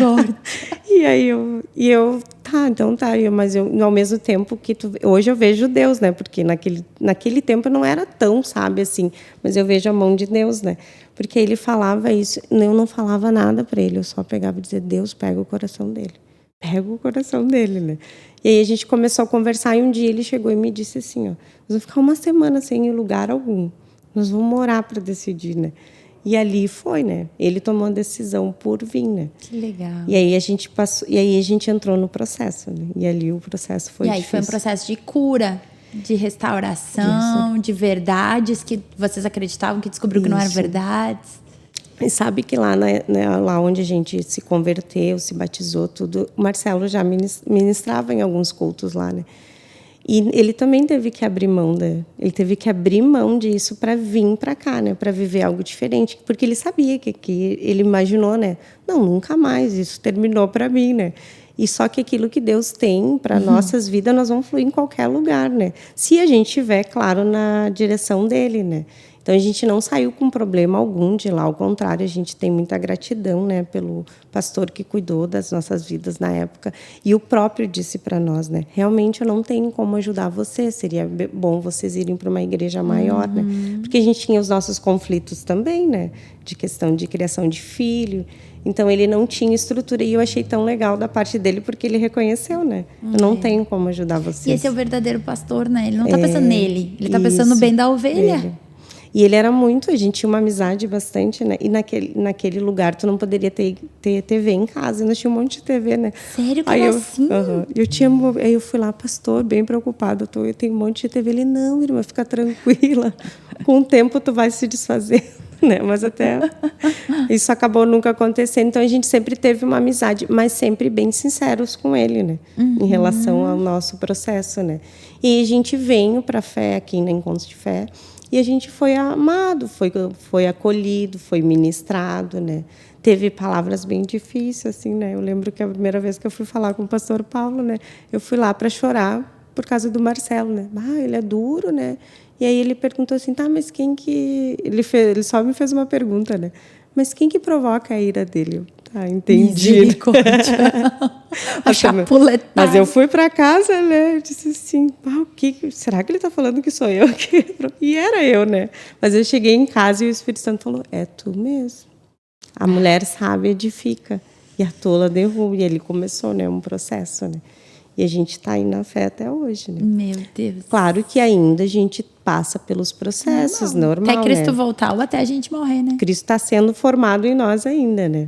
E aí eu então tá. Mas ao mesmo tempo que hoje eu vejo Deus, né? Porque naquele tempo eu não era tão, sabe, assim. Mas eu vejo a mão de Deus, né? Porque ele falava isso, eu não falava nada para ele. Eu só pegava e dizia, Deus, pega o coração dele. Pega o coração dele, né? E aí a gente começou a conversar e um dia ele chegou e me disse assim, nós vamos ficar 1 semana sem ir lugar algum. Nós vamos morar para decidir, né? E ali foi, né? Ele tomou a decisão por vir, né? Que legal. E aí a gente entrou no processo, né? E ali o processo foi difícil. Foi um processo de cura, de restauração, de verdades que vocês acreditavam que descobriu que não eram verdades. E sabe que lá onde a gente se converteu, se batizou, tudo, o Marcelo já ministrava em alguns cultos lá, né? E ele também teve que abrir mão disso para vir para cá, né? Para viver algo diferente, porque ele sabia que ele imaginou, né? Não, nunca mais, isso terminou para mim, né? E só que aquilo que Deus tem para nossas vidas, nós vamos fluir em qualquer lugar, né? Se a gente estiver, claro, na direção dele, né? Então, a gente não saiu com problema algum de lá, ao contrário, a gente tem muita gratidão, né, pelo pastor que cuidou das nossas vidas na época. E o próprio disse para nós, né, realmente eu não tenho como ajudar você, seria bom vocês irem para uma igreja maior, né? Porque a gente tinha os nossos conflitos também, né, de questão de criação de filho. Então, ele não tinha estrutura. E eu achei tão legal da parte dele, porque ele reconheceu, né? Eu não tenho como ajudar vocês. E esse é o verdadeiro pastor, né? Ele não está pensando nele, ele está pensando no bem da ovelha. Ele. E ele era muito, a gente tinha uma amizade bastante, né? E naquele lugar tu não poderia ter TV em casa, nós tínhamos um monte de TV, né? Sério? Como assim? Aí eu fui lá, pastor, bem preocupado, eu tenho um monte de TV. Ele, não, irmã, fica tranquila, com o tempo tu vai se desfazer, né? Mas até isso acabou nunca acontecendo, então a gente sempre teve uma amizade, mas sempre bem sinceros com ele, né? Em relação ao nosso processo, né? E a gente veio para a fé aqui na Encontros de Fé, e a gente foi amado, foi acolhido, foi ministrado, né? Teve palavras bem difíceis, assim, né? Eu lembro que a primeira vez que eu fui falar com o pastor Paulo, né? Eu fui lá para chorar por causa do Marcelo, né? Ele é duro, né? E aí ele perguntou assim, tá, mas quem que... Ele só me fez uma pergunta, né? Mas quem que provoca a ira dele? Tá, entendi. Mas eu fui para casa, né? Eu disse assim, será que ele está falando que sou eu? E era eu, né? Mas eu cheguei em casa e o Espírito Santo falou, é tu mesmo. A mulher sábia edifica e a tola derruba. E ele começou, né, um processo, né? E a gente está aí na fé até hoje, né? Meu Deus. Claro que ainda a gente passa pelos processos, normal, até Cristo né? voltar ou até a gente morrer, né? Cristo está sendo formado em nós ainda, né?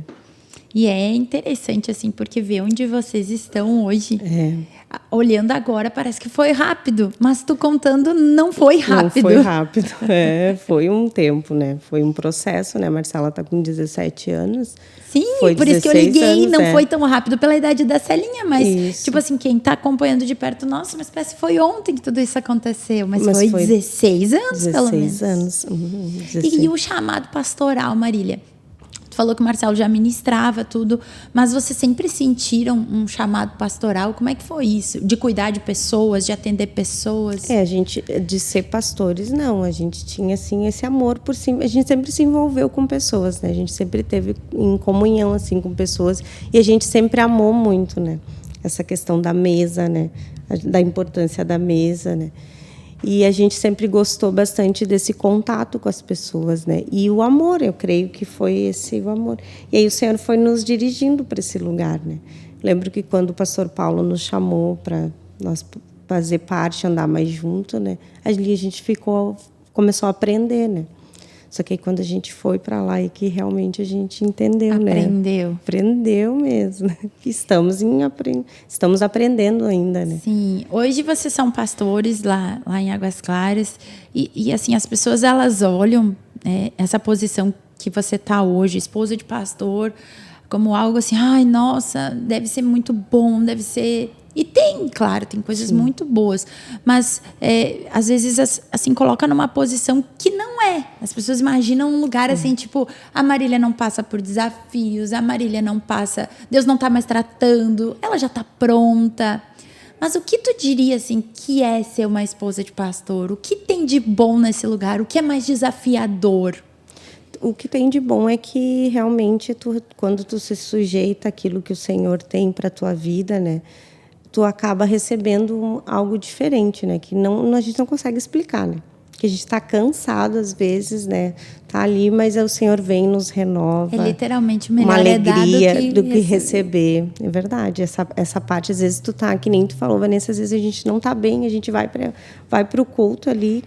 E é interessante, assim, porque ver onde vocês estão hoje, olhando agora, parece que foi rápido. Mas tu contando, não foi rápido. Não foi rápido. Foi um tempo, né? Foi um processo, né? A Marcela está com 17 anos. Sim, foi por isso que eu liguei. Anos, não foi tão rápido pela idade da Celinha, mas, isso. tipo assim, quem está acompanhando de perto, nossa, mas parece que foi ontem que tudo isso aconteceu. Mas foi 16 anos, pelo menos. 16 anos. 16. E o chamado pastoral, Marília? Tu falou que o Marcelo já ministrava tudo, mas vocês sempre sentiram um chamado pastoral? Como é que foi isso? De cuidar de pessoas, de atender pessoas? A gente, de ser pastores, não. A gente tinha, assim, esse amor por cima. A gente sempre se envolveu com pessoas, né? A gente sempre teve em comunhão, assim, com pessoas. E a gente sempre amou muito, né? Essa questão da mesa, né? Da importância da mesa, né? E a gente sempre gostou bastante desse contato com as pessoas, né? E o amor, eu creio que foi esse o amor. E aí o Senhor foi nos dirigindo para esse lugar, né? Lembro que quando o pastor Paulo nos chamou para nós fazer parte, andar mais junto, né? Ali a gente começou a aprender, né? Só que aí quando a gente foi para lá e que realmente a gente entendeu, né? Aprendeu mesmo. Estamos aprendendo ainda, né? Sim. Hoje vocês são pastores lá em Águas Claras e assim, as pessoas, elas olham essa posição que você está hoje, esposa de pastor, como algo assim, ai, nossa, deve ser muito bom, deve ser... E tem, claro, tem coisas Sim. muito boas, mas às vezes assim coloca numa posição que não é. As pessoas imaginam um lugar assim, tipo, a Marília não passa por desafios, a Marília não passa, Deus não está mais tratando, ela já está pronta. Mas o que tu diria assim que é ser uma esposa de pastor? O que tem de bom nesse lugar? O que é mais desafiador? O que tem de bom é que realmente quando tu se sujeita àquilo que o Senhor tem para a tua vida, né? Tu acaba recebendo algo diferente, né? Que a gente não consegue explicar, né? Que a gente está cansado às vezes, né? Tá ali, mas o Senhor vem e nos renova. É literalmente melhor uma alegria do que receber. É verdade. Essa parte, às vezes tu tá, que nem tu falou, Vanessa, às vezes a gente não tá bem, a gente vai para o culto ali,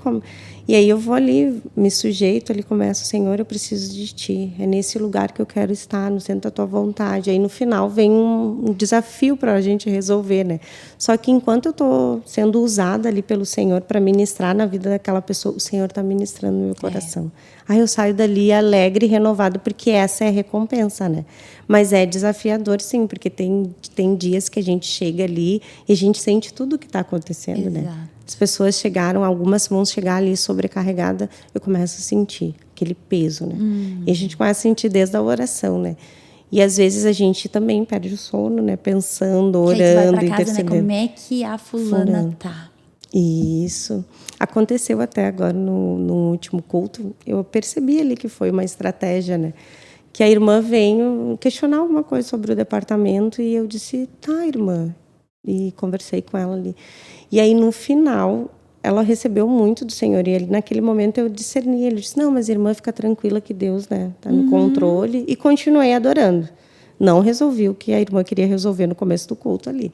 e aí eu vou ali, me sujeito ali, começo, Senhor, eu preciso de Ti. É nesse lugar que eu quero estar, no centro da Tua vontade. Aí no final vem um desafio para a gente resolver, né? Só que enquanto eu estou sendo usada ali pelo Senhor para ministrar na vida daquela pessoa, o Senhor está ministrando no meu coração. Aí eu saio dali alegre e renovada, porque essa é a recompensa, né? Mas é desafiador, sim, porque tem dias que a gente chega ali e a gente sente tudo o que está acontecendo, né? As pessoas chegaram, algumas vão chegar ali sobrecarregada, eu começo a sentir aquele peso, né? E a gente começa a sentir desde a oração, né? E às vezes a gente também perde o sono, né? Pensando, orando, que aí tu vai pra casa, intercedendo. né? Como é que a fulana tá? Isso. Aconteceu até agora no último culto. Eu percebi ali que foi uma estratégia, né? Que a irmã veio questionar alguma coisa sobre o departamento e eu disse, tá, irmã. E conversei com ela ali. E aí, no final, ela recebeu muito do Senhor. E ali, naquele momento eu discerni. Ele disse, não, mas irmã, fica tranquila que Deus, né, tá no controle. E continuei adorando. Não resolvi o que a irmã queria resolver no começo do culto ali.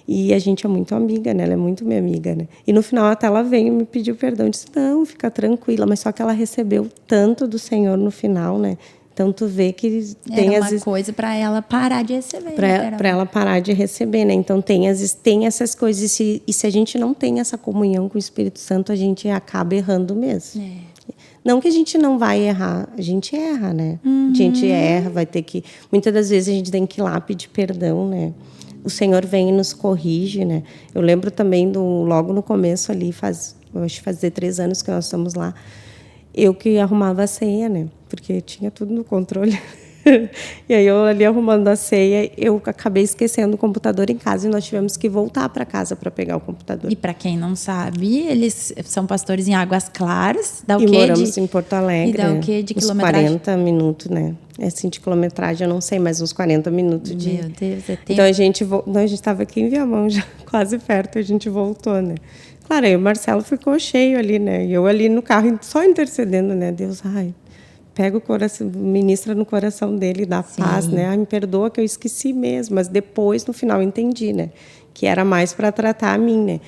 E a gente é muito amiga, né? Ela é muito minha amiga, né? E no final até ela veio e me pediu perdão. Disse, não, fica tranquila. Mas só que ela recebeu tanto do Senhor no final, né? Então tu vê que tem Era uma coisa para ela parar de receber. Para ela parar de receber, né? Então tem essas coisas. E se a gente não tem essa comunhão com o Espírito Santo, a gente acaba errando mesmo. Não que a gente não vai errar, a gente erra, né? A gente erra, vai ter que... Muitas das vezes a gente tem que ir lá pedir perdão, né? O Senhor vem e nos corrige, né? Eu lembro também logo no começo ali, acho que fazia 3 anos que nós estamos lá, eu que arrumava a ceia, né? Porque tinha tudo no controle. E aí eu ali arrumando a ceia, eu acabei esquecendo o computador em casa e nós tivemos que voltar para casa para pegar o computador. E para quem não sabe, eles são pastores em Águas Claras, dá o e quê? Moramos em Porto Alegre. E dá o quê de quilometragem? Uns 40 minutos, né? Assim, de quilometragem, eu não sei, mas uns 40 minutos de... Meu Deus, é tempo. Então a gente estava aqui em Viamão, já quase perto, a gente voltou, né? Claro, aí o Marcelo ficou cheio ali, né? E eu ali no carro, só intercedendo, né? Deus, pega o coração, ministra no coração dele, dá paz, né? Me perdoa que eu esqueci mesmo. Mas depois, no final, eu entendi, né? Que era mais para tratar a mim, né?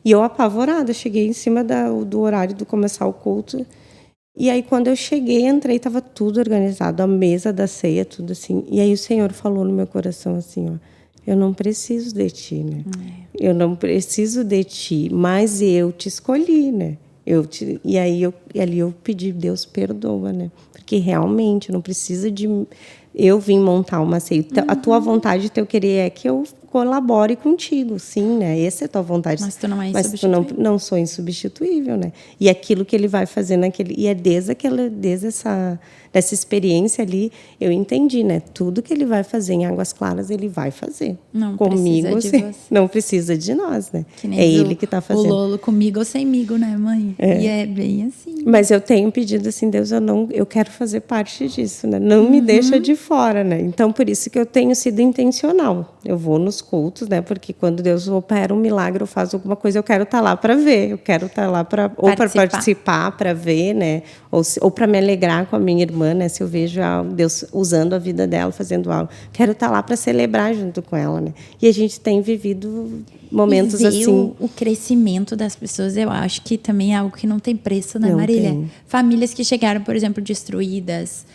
E eu apavorada, cheguei em cima do horário de começar o culto. E aí, quando eu cheguei, entrei, estava tudo organizado, a mesa da ceia, tudo assim. E aí o Senhor falou no meu coração assim, ó, eu não preciso de ti, né? Eu não preciso de ti, mas eu te escolhi, né? E aí ali eu pedi, Deus perdoa, né? Porque realmente não precisa de eu vim montar uma ceia. A tua vontade, o teu querer é que eu colabore contigo, sim, né? Essa é a tua vontade. Mas tu não é insubstituível. Mas tu não sou insubstituível, né? E aquilo que ele vai fazer e é desde dessa experiência ali, eu entendi, né? Tudo que ele vai fazer em Águas Claras, ele vai fazer. Não comigo, precisa de você. Não precisa de nós, né? Que nem ele que está fazendo. O Lolo comigo ou semigo, né, mãe? E é bem assim. Mas eu tenho pedido assim, Deus, eu quero fazer parte disso, né? Não me deixa de fora, né? Então, por isso que eu tenho sido intencional. Eu vou nos cultos, né? Porque quando Deus opera um milagre, eu faço alguma coisa, eu quero estar lá para ver. Eu quero estar lá para participar, para ver, né? Ou para me alegrar com a minha irmã, né? Se eu vejo Deus usando a vida dela, fazendo algo. Quero estar lá para celebrar junto com ela, né? E a gente tem vivido momentos assim. O crescimento das pessoas, eu acho que também é algo que não tem preço, né, Marília? Tem. Famílias que chegaram, por exemplo, destruídas,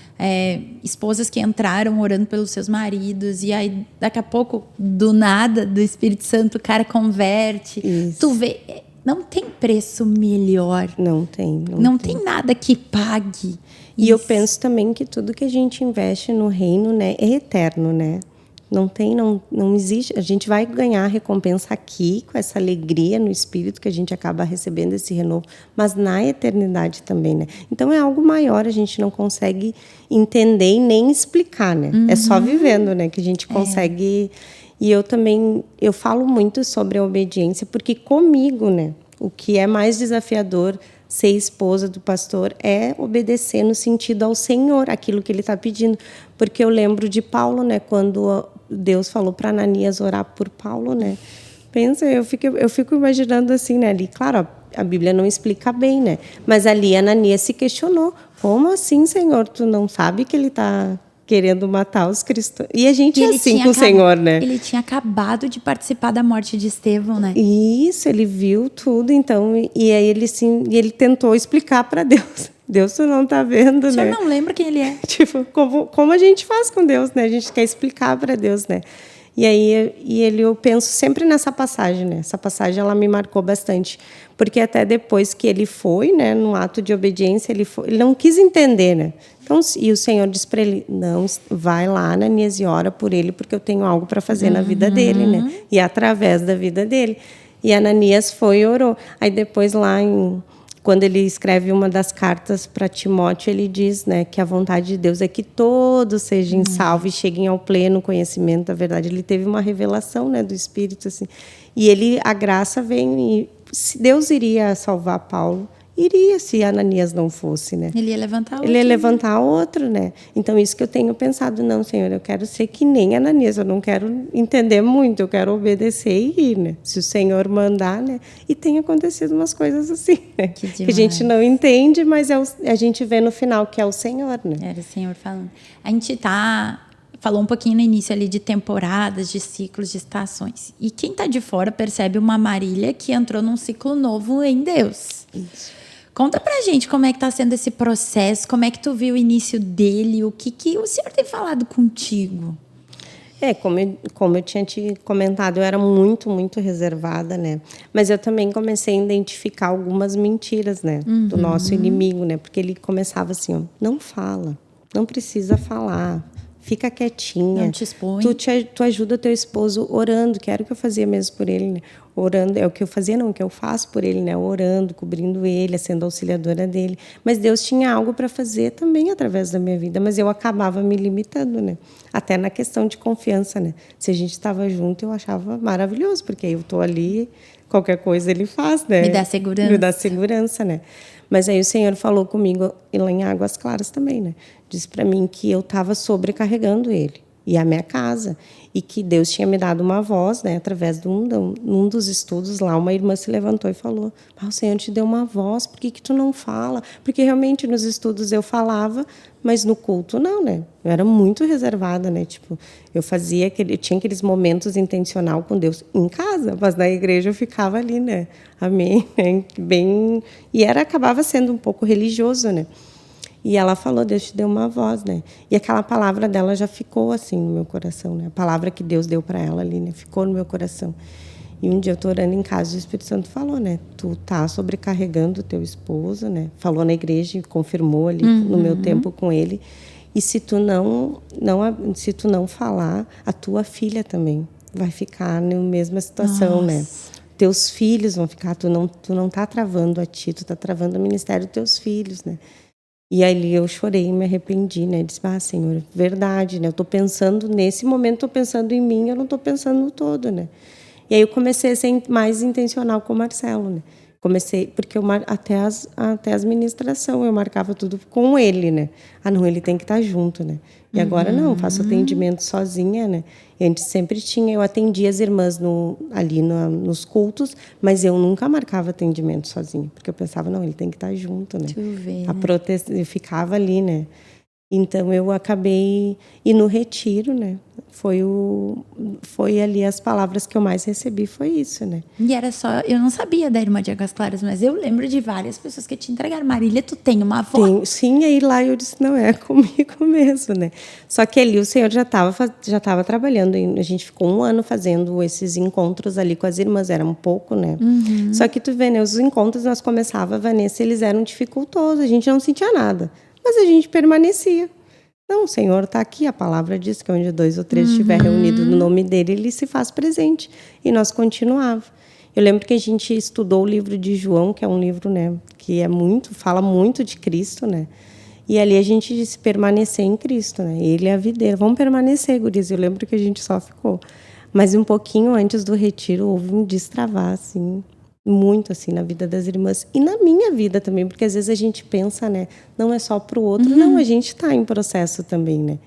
esposas que entraram orando pelos seus maridos, e aí, daqui a pouco, do nada, do Espírito Santo, o cara converte. Isso. Tu vê, não tem preço melhor. Não tem. Não tem nada que pague. E eu penso também que tudo que a gente investe no reino, né, é eterno, né? Não existe. A gente vai ganhar a recompensa aqui, com essa alegria no espírito que a gente acaba recebendo esse renovo, mas na eternidade também, né? Então é algo maior, a gente não consegue entender e nem explicar, né? É só vivendo, né, que a gente consegue. E eu falo muito sobre a obediência, porque comigo, né, o que é mais desafiador ser esposa do pastor é obedecer no sentido ao Senhor, aquilo que ele está pedindo. Porque eu lembro de Paulo, né, quando Deus falou para Ananias orar por Paulo, né? Pensa, eu fico imaginando assim, né? Ali, claro, a Bíblia não explica bem, né? Mas ali Ananias se questionou: como assim, Senhor? Tu não sabe que ele está querendo matar os cristãos? E a gente é assim com o Senhor, né? Ele tinha acabado de participar da morte de Estevão, né? Isso, ele viu tudo, então, e aí ele tentou explicar para Deus. Deus, tu não tá vendo, né? O senhor não lembra quem ele é? Tipo, como a gente faz com Deus, né? A gente quer explicar para Deus, né? E aí eu penso sempre nessa passagem, né? Essa passagem ela me marcou bastante, porque até depois que ele foi, né, no ato de obediência, ele não quis entender, né? Então, e o Senhor disse para ele: não, vai lá, Ananias, e ora por ele, porque eu tenho algo para fazer na vida dele, né? E através da vida dele. E Ananias foi e orou. Aí depois quando ele escreve uma das cartas para Timóteo, ele diz, né, que a vontade de Deus é que todos sejam salvos e cheguem ao pleno conhecimento da verdade. Ele teve uma revelação, né, do Espírito, assim. E a graça vem, e se Deus iria salvar Paulo, iria, se Ananias não fosse, né? Ele ia levantar outro. Ele ia levantar outro, né? Então, isso que eu tenho pensado, não, Senhor, eu quero ser que nem Ananias, eu não quero entender muito, eu quero obedecer e ir, né? Se o Senhor mandar, né? E tem acontecido umas coisas assim, né? Que a gente não entende, mas a gente vê no final que é o Senhor, né? Era o Senhor falando. A gente falou um pouquinho no início ali de temporadas, de ciclos, de estações. E quem está de fora percebe uma Marília que entrou num ciclo novo em Deus. Isso. Conta pra gente como é que tá sendo esse processo, como é que tu viu o início dele, o que o Senhor tem falado contigo? Como eu tinha te comentado, eu era muito, muito reservada, né? Mas eu também comecei a identificar algumas mentiras, né? Do nosso inimigo, né? Porque ele começava assim, ó, não fala, não precisa falar, fica quietinha. Não te expõe. Tu ajuda teu esposo orando, que era o que eu fazia mesmo por ele, né? Orando, é o que eu fazia, não, o que eu faço por ele, né? Orando, cobrindo ele, sendo auxiliadora dele. Mas Deus tinha algo para fazer também através da minha vida, mas eu acabava me limitando, né? Até na questão de confiança, né? Se a gente estava junto, eu achava maravilhoso, porque eu estou ali, qualquer coisa ele faz, né? Me dá segurança. Me dá segurança, né? Mas aí o Senhor falou comigo, e lá em Águas Claras também, né? Disse para mim que eu estava sobrecarregando ele e a minha casa, e que Deus tinha me dado uma voz, né, através de um dos estudos lá, uma irmã se levantou e falou: o Senhor te deu uma voz, por que tu não fala? Porque realmente nos estudos eu falava, mas no culto não, né? Eu era muito reservada, né? Tipo, eu tinha aqueles momentos intencional com Deus em casa, mas na igreja eu ficava ali, né? Amém, bem, e acabava sendo um pouco religioso, né? E ela falou: Deus te deu uma voz, né? E aquela palavra dela já ficou assim no meu coração, né? A palavra que Deus deu para ela ali, né? Ficou no meu coração. E um dia eu tô orando em casa, o Espírito Santo falou, né? Tu tá sobrecarregando o teu esposo, né? Falou na igreja e confirmou ali no meu tempo com ele. E se tu se tu não falar, a tua filha também vai ficar na mesma situação, né? Teus filhos vão ficar, tu não tá travando a ti, tu tá travando o ministério dos teus filhos, né? E ali eu chorei e me arrependi, né? Disse: Senhor, verdade, né? Eu tô pensando, nesse momento, tô pensando em mim, eu não tô pensando no todo, né? E aí eu comecei a ser mais intencional com o Marcelo, né? Comecei, porque até as ministrações eu marcava tudo com ele, né? Não, ele tem que estar junto, né? E agora não, faço atendimento sozinha, né? E antes sempre eu atendia as irmãs nos cultos, mas eu nunca marcava atendimento sozinha, porque eu pensava, não, ele tem que estar junto, né? Eu ficava ali, né? Então eu acabei e no retiro, né? Foi ali as palavras que eu mais recebi, foi isso, né? E era só, eu não sabia da irmã de Águas Claras, mas eu lembro de várias pessoas que te entregaram: Marília, tu tem uma avó? Sim, aí lá eu disse: não, é comigo mesmo, né? Só que ali o Senhor já estava trabalhando, e a gente ficou 1 ano fazendo esses encontros ali com as irmãs, era um pouco, né? Só que tu vê, né? Os encontros nós começava, Vanessa, eles eram dificultosos, a gente não sentia nada, mas a gente permanecia. Não, o Senhor está aqui, a palavra diz que onde 2 ou 3 estiver reunido no nome dele, ele se faz presente. E nós continuávamos. Eu lembro que a gente estudou o livro de João, que é um livro, né, que fala muito de Cristo, né? E ali a gente disse permanecer em Cristo, né? Ele é a videira. Vamos permanecer, guris. Eu lembro que a gente só ficou. Mas um pouquinho antes do retiro houve um destravar, assim, muito assim na vida das irmãs e na minha vida também, porque às vezes a gente pensa, né, não é só para o outro, não, a gente está em processo também, né?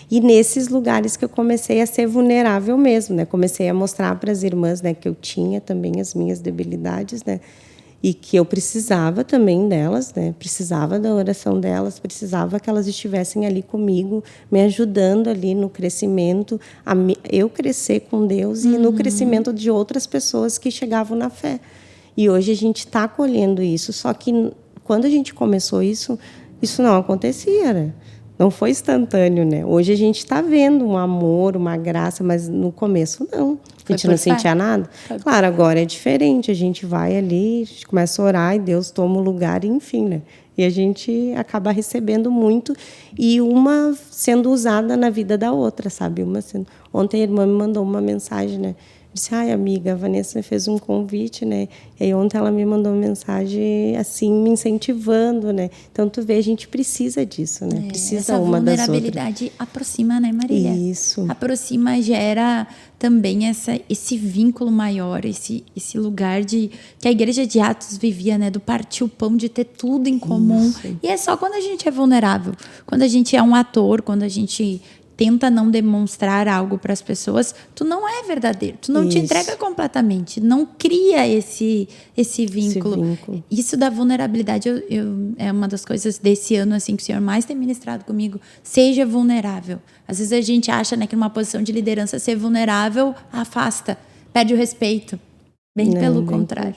E nesses lugares que eu comecei a ser vulnerável mesmo, né? Comecei a mostrar para as irmãs, né, que eu tinha também as minhas debilidades, né? E que eu precisava também delas, né? Precisava da oração delas, precisava que elas estivessem ali comigo, me ajudando ali no crescimento, eu crescer com Deus e no crescimento de outras pessoas que chegavam na fé. E hoje a gente está colhendo isso, só que quando a gente começou isso não acontecia, né? Não foi instantâneo, né? Hoje a gente está vendo um amor, uma graça, mas no começo não. A gente não sentia nada. Claro, agora é diferente. A gente vai ali, a gente começa a orar e Deus toma o lugar, enfim, né? E a gente acaba recebendo muito e uma sendo usada na vida da outra, sabe? Ontem a irmã me mandou uma mensagem, né? Disse, ai, amiga, a Vanessa me fez um convite, né? E aí ontem ela me mandou uma mensagem, assim, me incentivando, né? Então, tu vê, a gente precisa disso, né? Precisa uma das outras. Essa vulnerabilidade aproxima, né, Marília? Isso. Aproxima, gera também esse vínculo maior, esse lugar que a igreja de Atos vivia, né? Do partir o pão, de ter tudo em comum. Isso. E é só quando a gente é vulnerável. Quando a gente é um ator, quando a gente tenta não demonstrar algo para as pessoas, tu não é verdadeiro, tu não te entrega completamente, não cria esse vínculo. Isso da vulnerabilidade é uma das coisas desse ano assim, que o Senhor mais tem ministrado comigo. Seja vulnerável. Às vezes a gente acha, né, que numa posição de liderança ser vulnerável afasta, perde o respeito. Bem pelo contrário.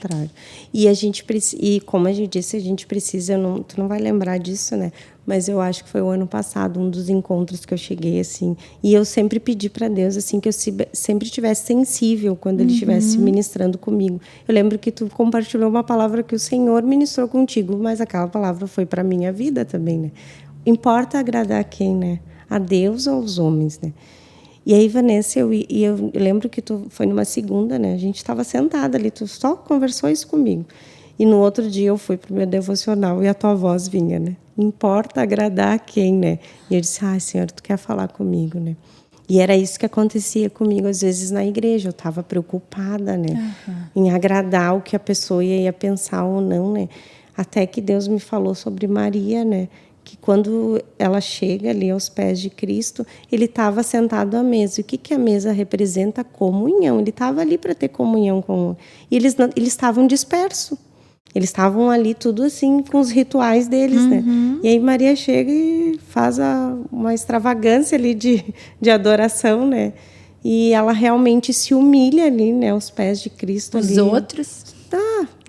E como a gente disse, a gente precisa, tu não vai lembrar disso, né? Mas eu acho que foi o ano passado, um dos encontros que eu cheguei, assim, e eu sempre pedi para Deus, assim, que eu sempre estivesse sensível quando Ele estivesse ministrando comigo. Eu lembro que tu compartilhou uma palavra que o Senhor ministrou contigo, mas aquela palavra foi para minha vida também, né? Importa agradar a quem, né? A Deus ou aos homens, né? E aí, Vanessa, eu lembro que tu foi numa segunda, né? A gente estava sentada ali, tu só conversou isso comigo. E no outro dia eu fui para o meu devocional e a tua voz vinha, né? Importa agradar a quem, né? E eu disse, Senhor, tu quer falar comigo, né? E era isso que acontecia comigo, às vezes, na igreja. Eu estava preocupada, né? Em agradar o que a pessoa ia pensar ou não, né? Até que Deus me falou sobre Maria, né? Que quando ela chega ali aos pés de Cristo, ele estava sentado à mesa. E o que a mesa representa? Comunhão. Ele estava ali para ter comunhão com... E eles estavam dispersos. Eles estavam ali tudo assim, com os rituais deles, né? E aí Maria chega e faz uma extravagância ali de adoração, né? E ela realmente se humilha ali, né? Aos pés de Cristo. Os outros...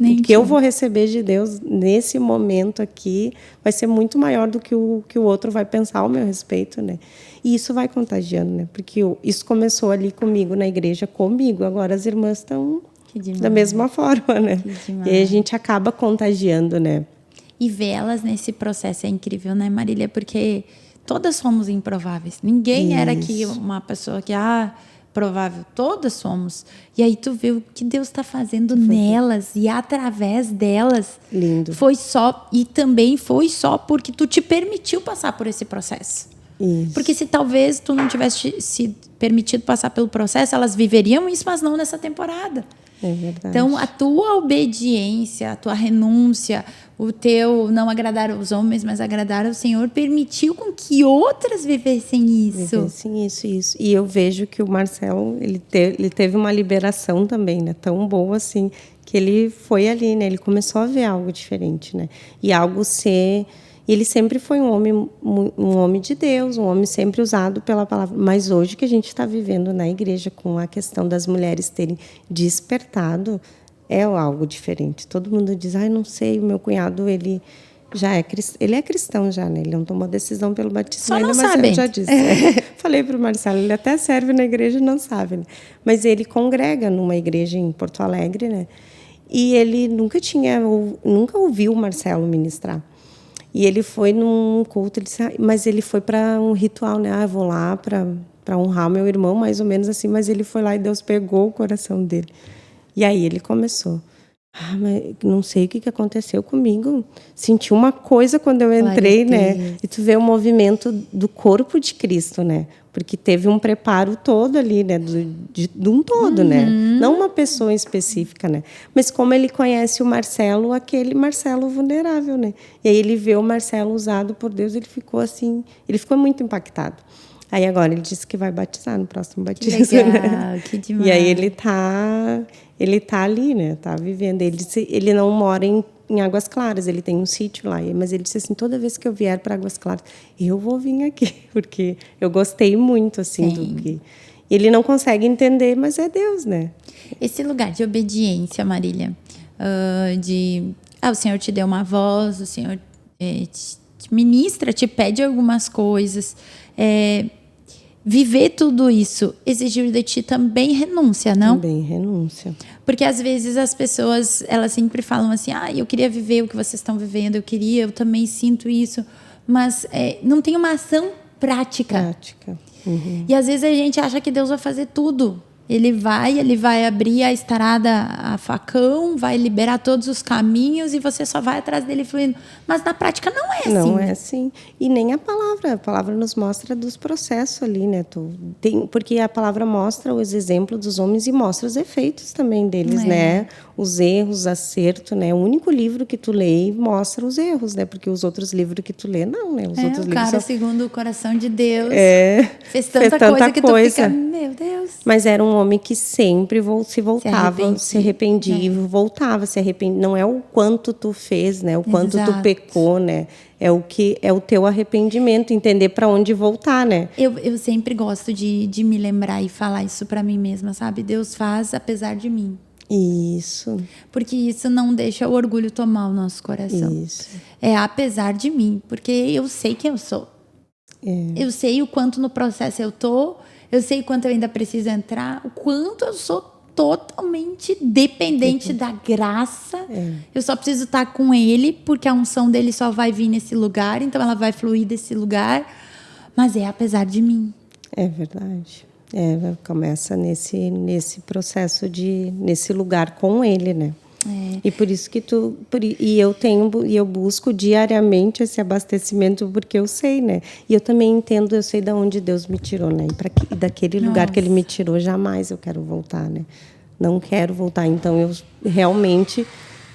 o que eu vou receber de Deus nesse momento aqui vai ser muito maior do que o outro vai pensar ao meu respeito, né? E isso vai contagiando, né? Porque isso começou ali comigo na igreja, comigo. Agora as irmãs estão da mesma forma, né? E aí a gente acaba contagiando, né? E vê-las nesse processo é incrível, né, Marília? Porque todas somos improváveis. Ninguém era aqui uma pessoa que... provável, todas somos. E aí tu vê o que Deus está fazendo nelas e através delas. Lindo. E também foi só porque tu te permitiu passar por esse processo. Isso. Porque se talvez tu não tivesse se permitido passar pelo processo, elas viveriam isso, mas não nessa temporada. É verdade. Então, a tua obediência, a tua renúncia, o teu não agradar aos homens, mas agradar ao Senhor, permitiu com que outras vivessem isso. Isso. E eu vejo que o Marcelo, ele teve uma liberação também, né? Tão boa assim, que ele foi ali, né? Ele começou a ver algo diferente, né? E algo ser... Ele sempre foi um homem de Deus, um homem sempre usado pela palavra. Mas hoje que a gente está vivendo na igreja com a questão das mulheres terem despertado, é algo diferente. Todo mundo diz, não sei, o meu cunhado, ele é cristão já, né? Ele não tomou decisão pelo batismo ainda, mas eu já disse. Falei para o Marcelo, ele até serve na igreja e não sabe, né? Mas ele congrega numa igreja em Porto Alegre, né? E ele nunca ouviu o Marcelo ministrar. E ele foi num culto, mas ele foi para um ritual, né? Eu vou lá para honrar meu irmão, mais ou menos assim. Mas ele foi lá e Deus pegou o coração dele. E aí ele começou. Mas não sei o que aconteceu comigo. Senti uma coisa quando eu entrei, né? E tu vê o movimento do corpo de Cristo, né? Porque teve um preparo todo ali, né? De um todo, né? Não uma pessoa específica, né? Mas como ele conhece o Marcelo, aquele Marcelo vulnerável, né? E aí ele vê o Marcelo usado por Deus, ele ficou assim... Ele ficou muito impactado. Aí agora ele disse que vai batizar no próximo batismo. Que legal, né? Que demais. E aí ele tá ali, né? Tá vivendo. Ele não mora em Águas Claras, ele tem um sítio lá. Mas ele disse assim, toda vez que eu vier para Águas Claras, eu vou vir aqui, porque eu gostei muito, assim, do que... Ele não consegue entender, mas é Deus, né? Esse lugar de obediência, Marília, o Senhor te deu uma voz, o Senhor ministra, te pede algumas coisas. Viver tudo isso exigir de ti também renúncia, não? Também renúncia. Porque às vezes as pessoas, elas sempre falam assim, eu queria viver o que vocês estão vivendo, eu também sinto isso, mas não tem uma ação prática. Uhum. E às vezes a gente acha que Deus vai fazer tudo. Ele vai abrir a estrada a facão, vai liberar todos os caminhos e você só vai atrás dele fluindo. Mas na prática não é assim. Não é assim. E nem a palavra nos mostra dos processos ali, né? Porque a palavra mostra os exemplos dos homens e mostra os efeitos também deles, né? Os erros, acerto, né? O único livro que tu lê mostra os erros, né? Porque os outros livros que tu lê, não, né? Os outros livros cara, segundo o coração de Deus, fez tanta coisa que tu fica, meu Deus. Mas era um homem que sempre se voltava, se arrependia, voltava, se arrependia. Não é o quanto tu fez, né? O quanto tu pecou, né? É o teu arrependimento, entender para onde voltar, né? Eu sempre gosto de me lembrar e falar isso para mim mesma, sabe? Deus faz apesar de mim. Isso. Porque isso não deixa o orgulho tomar o nosso coração. Isso. É apesar de mim, porque eu sei quem eu sou. Eu sei o quanto no processo eu tô, eu sei o quanto eu ainda preciso entrar, o quanto eu sou totalmente dependente da graça. Eu só preciso estar com Ele, porque a unção dele só vai vir nesse lugar, então ela vai fluir desse lugar. Mas é apesar de mim. É verdade. Começa nesse processo nesse lugar com Ele, né? E por isso que eu busco diariamente esse abastecimento, porque eu sei, né? E eu também entendo, eu sei de onde Deus me tirou, né? E daquele lugar que Ele me tirou, jamais eu quero voltar, né? Não quero voltar. Então, eu realmente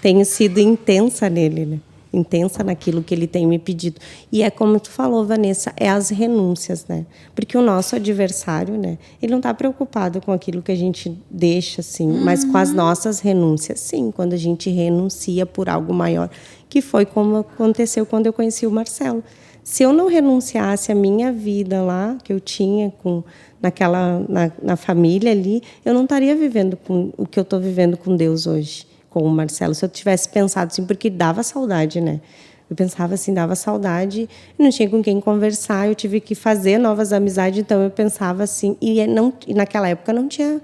tenho sido intensa nele, né? Intensa naquilo que Ele tem me pedido. E é como tu falou, Vanessa, é as renúncias, né? Porque o nosso adversário, né? Ele não está preocupado com aquilo que a gente deixa, assim, mas com as nossas renúncias, sim. Quando a gente renuncia por algo maior, que foi como aconteceu quando eu conheci o Marcelo. Se eu não renunciasse a minha vida lá, que eu tinha na família ali, eu não estaria vivendo com o que eu estou vivendo com Deus hoje. Com o Marcelo, se eu tivesse pensado assim, porque dava saudade, né? Eu pensava assim, dava saudade, não tinha com quem conversar, eu tive que fazer novas amizades, então eu pensava assim, e naquela época não tinha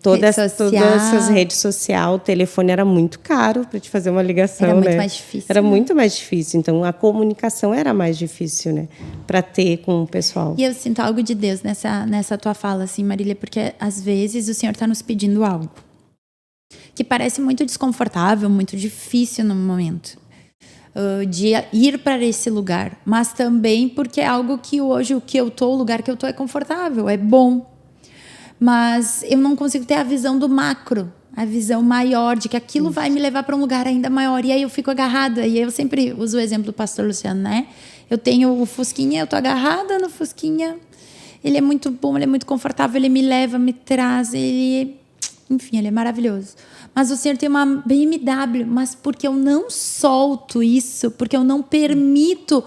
todas essas redes sociais, o telefone era muito caro para te fazer uma ligação, né? Era muito mais difícil. Era muito mais difícil, então a comunicação era mais difícil, né? Para ter com o pessoal. E eu sinto algo de Deus nessa tua fala, assim, Marília, porque às vezes o Senhor está nos pedindo algo que parece muito desconfortável, muito difícil no momento de ir para esse lugar, mas também porque é algo que hoje o lugar que eu tô é confortável, é bom, mas eu não consigo ter a visão do macro, a visão maior de que aquilo vai me levar para um lugar ainda maior, e aí eu fico agarrada, e eu sempre uso o exemplo do pastor Luciano, né? Eu tenho o Fusquinha, eu tô agarrada no Fusquinha, ele é muito bom, ele é muito confortável, ele me leva, me traz, enfim, ele é maravilhoso. Mas o Senhor tem uma BMW, mas porque eu não solto isso, porque eu não permito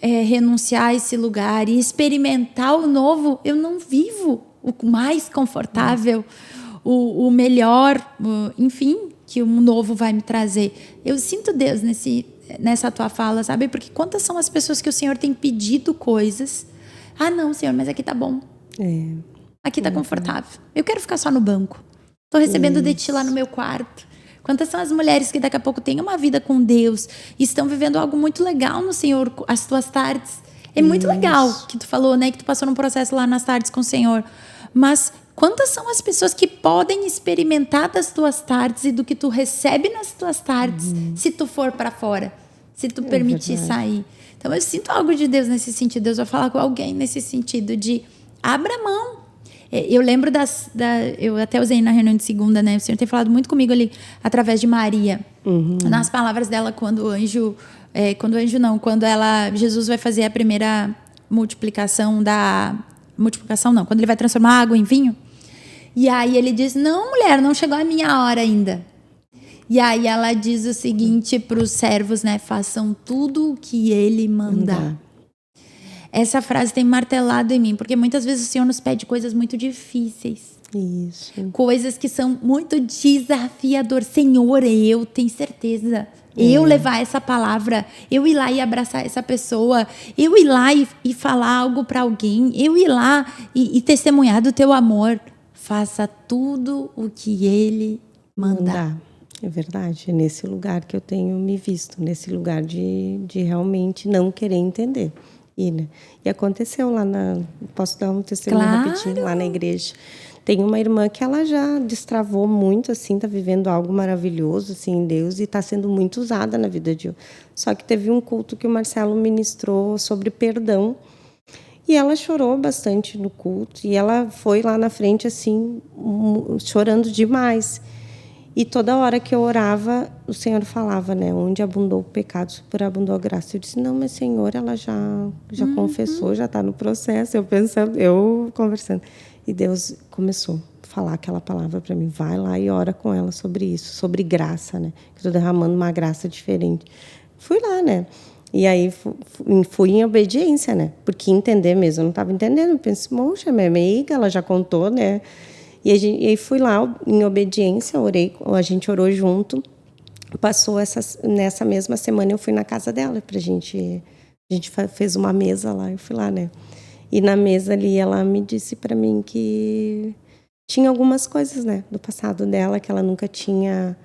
renunciar a esse lugar e experimentar o novo, eu não vivo o mais confortável, o melhor, enfim, que o novo vai me trazer. Eu sinto Deus nessa tua fala, sabe? Porque quantas são as pessoas que o Senhor tem pedido coisas? Ah, não, Senhor, mas aqui tá bom. Aqui tá confortável. Eu quero ficar só no banco. Estou recebendo de ti lá no meu quarto. Quantas são as mulheres que daqui a pouco têm uma vida com Deus e estão vivendo algo muito legal no Senhor, as tuas tardes. É muito legal que tu falou, né? Que tu passou num processo lá nas tardes com o Senhor. Mas quantas são as pessoas que podem experimentar das tuas tardes e do que tu recebe nas tuas tardes se tu for para fora, se tu permitir sair? Então eu sinto algo de Deus nesse sentido. Deus vai falar com alguém nesse sentido de abra mão. Eu lembro eu até usei na reunião de segunda, né? O Senhor tem falado muito comigo ali, através de Maria. Nas palavras dela, quando Jesus vai fazer a primeira multiplicação quando ele vai transformar água em vinho. E aí ele diz, não, mulher, não chegou a minha hora ainda. E aí ela diz o seguinte para os servos, né? Façam tudo o que ele mandar. Essa frase tem martelado em mim, porque muitas vezes o Senhor nos pede coisas muito difíceis. Isso. Coisas que são muito desafiadoras. Senhor, eu tenho certeza. Eu levar essa palavra, eu ir lá e abraçar essa pessoa, eu ir lá e falar algo para alguém, eu ir lá e testemunhar do teu amor. Faça tudo o que ele mandar. É verdade, é nesse lugar que eu tenho me visto, nesse lugar de realmente não querer entender. E aconteceu lá posso dar um testemunho rapidinho lá na igreja. Tem uma irmã que ela já destravou muito, assim, tá vivendo algo maravilhoso, assim, em Deus, e está sendo muito usada na vida de Deus. Só que teve um culto que o Marcelo ministrou sobre perdão, e ela chorou bastante no culto, e ela foi lá na frente, assim, chorando demais. E toda hora que eu orava, o Senhor falava, né? Onde abundou o pecado, superabundou a graça. Eu disse, não, mas Senhor, ela já confessou, já está no processo. Eu conversando. E Deus começou a falar aquela palavra para mim. Vai lá e ora com ela sobre isso, sobre graça, né? Que estou derramando uma graça diferente. Fui lá, né? E aí fui em obediência, né? Porque entender mesmo, eu não estava entendendo. Eu pensei, moxa, minha amiga, ela já contou, né? E aí fui lá em obediência, a gente orou junto. Passou nessa mesma semana eu fui na casa dela a gente fez uma mesa lá, eu fui lá, né? E na mesa ali ela me disse para mim que tinha algumas coisas, né, do passado dela que ela nunca tinha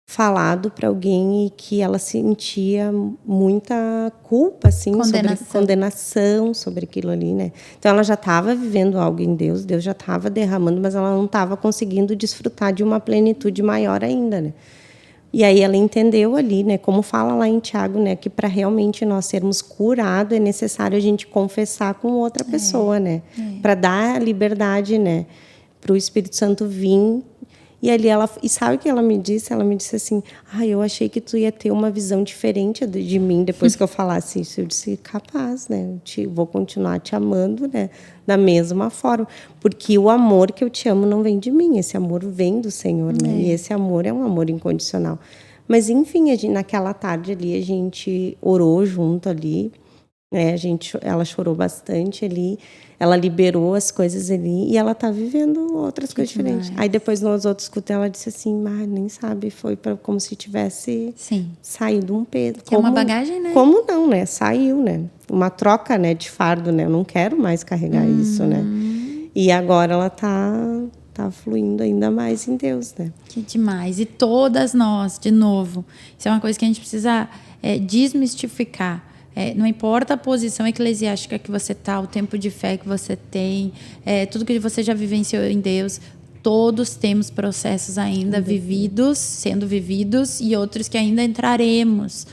falado para alguém e que ela sentia muita culpa, assim, sobre condenação sobre aquilo ali, né? Então ela já estava vivendo algo em Deus já estava derramando, mas ela não estava conseguindo desfrutar de uma plenitude maior ainda, né? E aí ela entendeu ali, né, como fala lá em Tiago, né, que para realmente nós sermos curados é necessário a gente confessar com outra pessoa, né? Para dar a liberdade, né, para o Espírito Santo vir. E ali e sabe o que ela me disse? Ela me disse assim, eu achei que tu ia ter uma visão diferente de mim depois que eu falasse isso. Eu disse, capaz, né? Vou continuar te amando, né? Da mesma forma. Porque o amor que eu te amo não vem de mim. Esse amor vem do Senhor, né? E esse amor é um amor incondicional. Mas, enfim, naquela tarde ali, a gente orou junto ali. Ela chorou bastante ali, ela liberou as coisas ali e ela está vivendo outras coisas diferentes. Aí depois nos outros cultos ela disse assim, nem sabe, foi como se tivesse saído um peso. Que é uma bagagem, né? Como não, né? Saiu, né? Uma troca, né, de fardo, né? Eu não quero mais carregar isso, né? E agora ela tá fluindo ainda mais em Deus, né? Que demais. E todas nós, de novo, isso é uma coisa que a gente precisa desmistificar. Não importa a posição eclesiástica que você está, o tempo de fé que você tem, tudo que você já vivenciou em Deus, todos temos processos ainda sendo vividos e outros que ainda entraremos.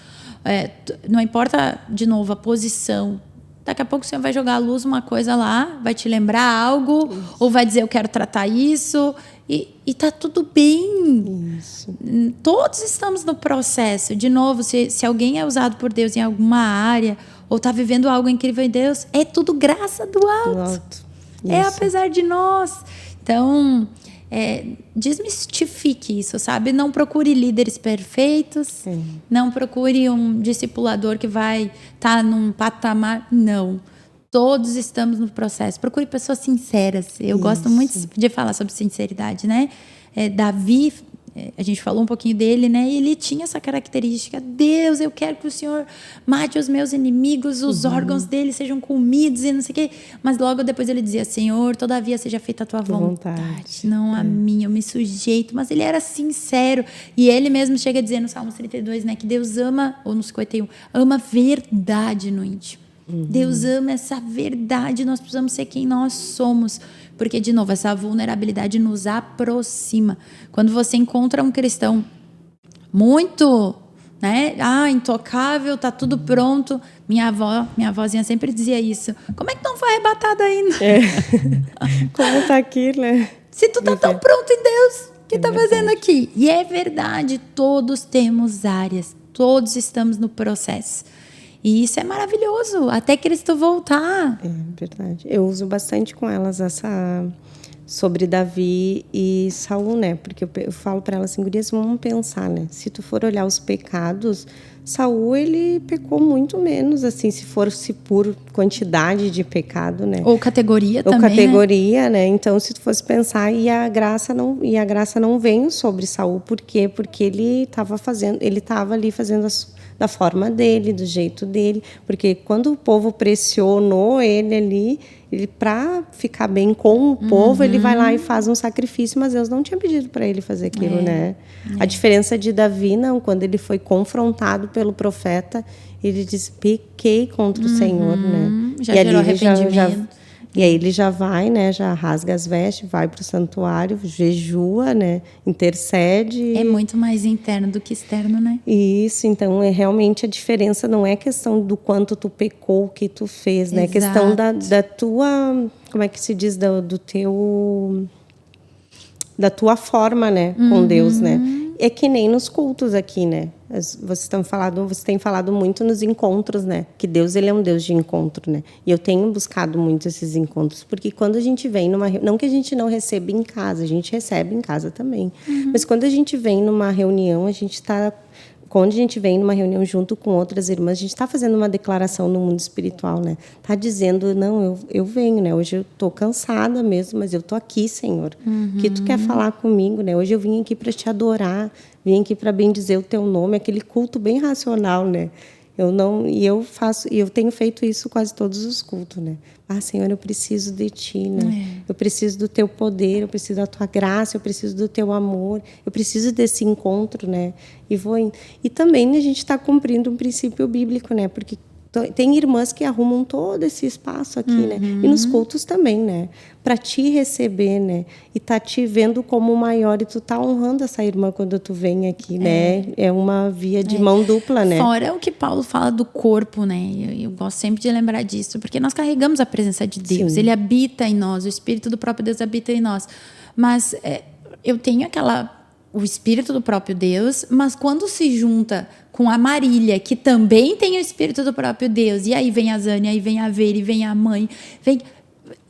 Não importa, de novo, a posição. Daqui a pouco o Senhor vai jogar à luz uma coisa lá, vai te lembrar algo, ou vai dizer, eu quero tratar isso, e tá tudo bem. Isso. Todos estamos no processo. De novo, se alguém é usado por Deus em alguma área, ou está vivendo algo incrível em Deus, é tudo graça do alto. Apesar de nós. Então, desmistifique isso, sabe? Não procure líderes perfeitos, não procure um discipulador que vai estar num patamar. Não. Todos estamos no processo. Procure pessoas sinceras. Eu gosto muito de falar sobre sinceridade, né? Davi, a gente falou um pouquinho dele, né? E ele tinha essa característica. Deus, eu quero que o Senhor mate os meus inimigos, os órgãos dele sejam comidos e não sei o quê. Mas logo depois ele dizia, Senhor, todavia seja feita a tua vontade. Não a minha, eu me sujeito. Mas ele era sincero. E ele mesmo chega a dizer no Salmo 32, né? Que Deus ama, ou no 51, ama verdade no íntimo. Deus ama essa verdade, nós precisamos ser quem nós somos, porque, de novo, essa vulnerabilidade nos aproxima. Quando você encontra um cristão muito, né, intocável, tá tudo pronto, minha avózinha sempre dizia isso, como é que não foi arrebatado ainda? Como tá aqui, né? Se tu tá tão pronto em Deus, o que tá fazendo aqui? E é verdade, todos temos áreas, todos estamos no processo. E isso é maravilhoso, até Cristo voltar. É verdade. Eu uso bastante com elas sobre Davi e Saul, né? Porque eu falo para ela assim, gurias, vamos pensar, né? Se tu for olhar os pecados, Saul, ele pecou muito menos, assim, se fosse por quantidade de pecado, né? Ou categoria também, Ou categoria, né? Então, se tu fosse pensar, e a graça não veio sobre Saul, por quê? Porque ele estava ali fazendo da forma dele, do jeito dele, porque quando o povo pressionou ele ali, ele, para ficar bem com o povo, ele vai lá e faz um sacrifício, mas Deus não tinha pedido para ele fazer aquilo, né? A diferença de Davi, não, quando ele foi confrontado pelo profeta, ele disse, pequei contra o Senhor, né? Já gerou arrependimento. E aí ele já vai, né? Já rasga as vestes, vai para o santuário, jejua, né? Intercede. É muito mais interno do que externo, né? Isso, então realmente a diferença não é questão do quanto tu pecou, o que tu fez, né? É questão da tua, como é que se diz, da tua forma, né? Com Deus, né? É que nem nos cultos aqui, né? Você tem falado muito nos encontros, né? Que Deus, ele é um Deus de encontro, né? E eu tenho buscado muito esses encontros, porque quando a gente vem não que a gente não receba em casa, a gente recebe em casa também. Mas quando a gente vem numa reunião, quando a gente vem numa reunião junto com outras irmãs, a gente está fazendo uma declaração no mundo espiritual, né? Está dizendo, não, eu venho, né? Hoje eu estou cansada mesmo, mas eu estou aqui, Senhor. O que tu quer falar comigo, né? Hoje eu vim aqui para te adorar, vim aqui para bendizer o teu nome, aquele culto bem racional, né? Eu tenho feito isso quase todos os cultos, né? Ah, Senhor, eu preciso de Ti, né? Eu preciso do Teu poder, eu preciso da Tua graça, eu preciso do Teu amor, eu preciso desse encontro, né? E também a gente está cumprindo um princípio bíblico, né? Porque tem irmãs que arrumam todo esse espaço aqui, né? E nos cultos também, né? Para te receber, né? E tá te vendo como maior, e tu tá honrando essa irmã quando tu vem aqui, né? É uma via de mão dupla, né? Fora o que Paulo fala do corpo, né? Eu gosto sempre de lembrar disso, porque nós carregamos a presença de Deus. Sim. Ele habita em nós, o Espírito do próprio Deus habita em nós. Mas eu tenho o Espírito do próprio Deus, mas quando se junta com a Marília, que também tem o Espírito do próprio Deus, e aí vem a Zânia, aí vem a Vera, e vem a mãe, vem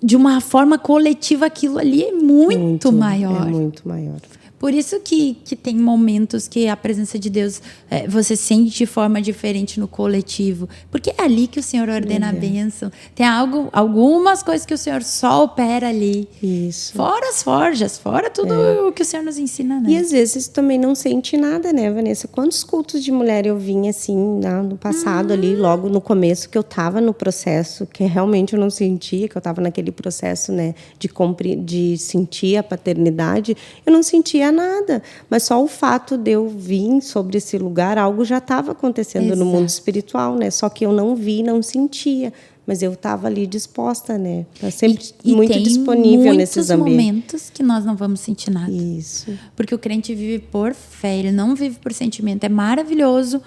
de uma forma coletiva, aquilo ali é muito maior. É muito maior. Por isso que tem momentos que a presença de Deus você sente de forma diferente no coletivo. Porque é ali que o Senhor ordena a bênção. Tem algumas coisas que o Senhor só opera ali. Isso. Fora as forjas, fora tudo o que o Senhor nos ensina, né? E às vezes também não sente nada, né, Vanessa? Quantos cultos de mulher eu vim assim, no passado ali, logo no começo, que eu estava no processo, que realmente eu não sentia, que eu estava naquele processo, né, de sentir a paternidade, eu não sentia nada, mas só o fato de eu vir sobre esse lugar, algo já estava acontecendo no mundo espiritual, né? Só que eu não vi, não sentia, mas eu estava ali disposta, né? Tá sempre muito disponível nesses ambientes. Tem momentos que nós não vamos sentir nada. Isso. Porque o crente vive por fé, ele não vive por sentimento. É maravilhoso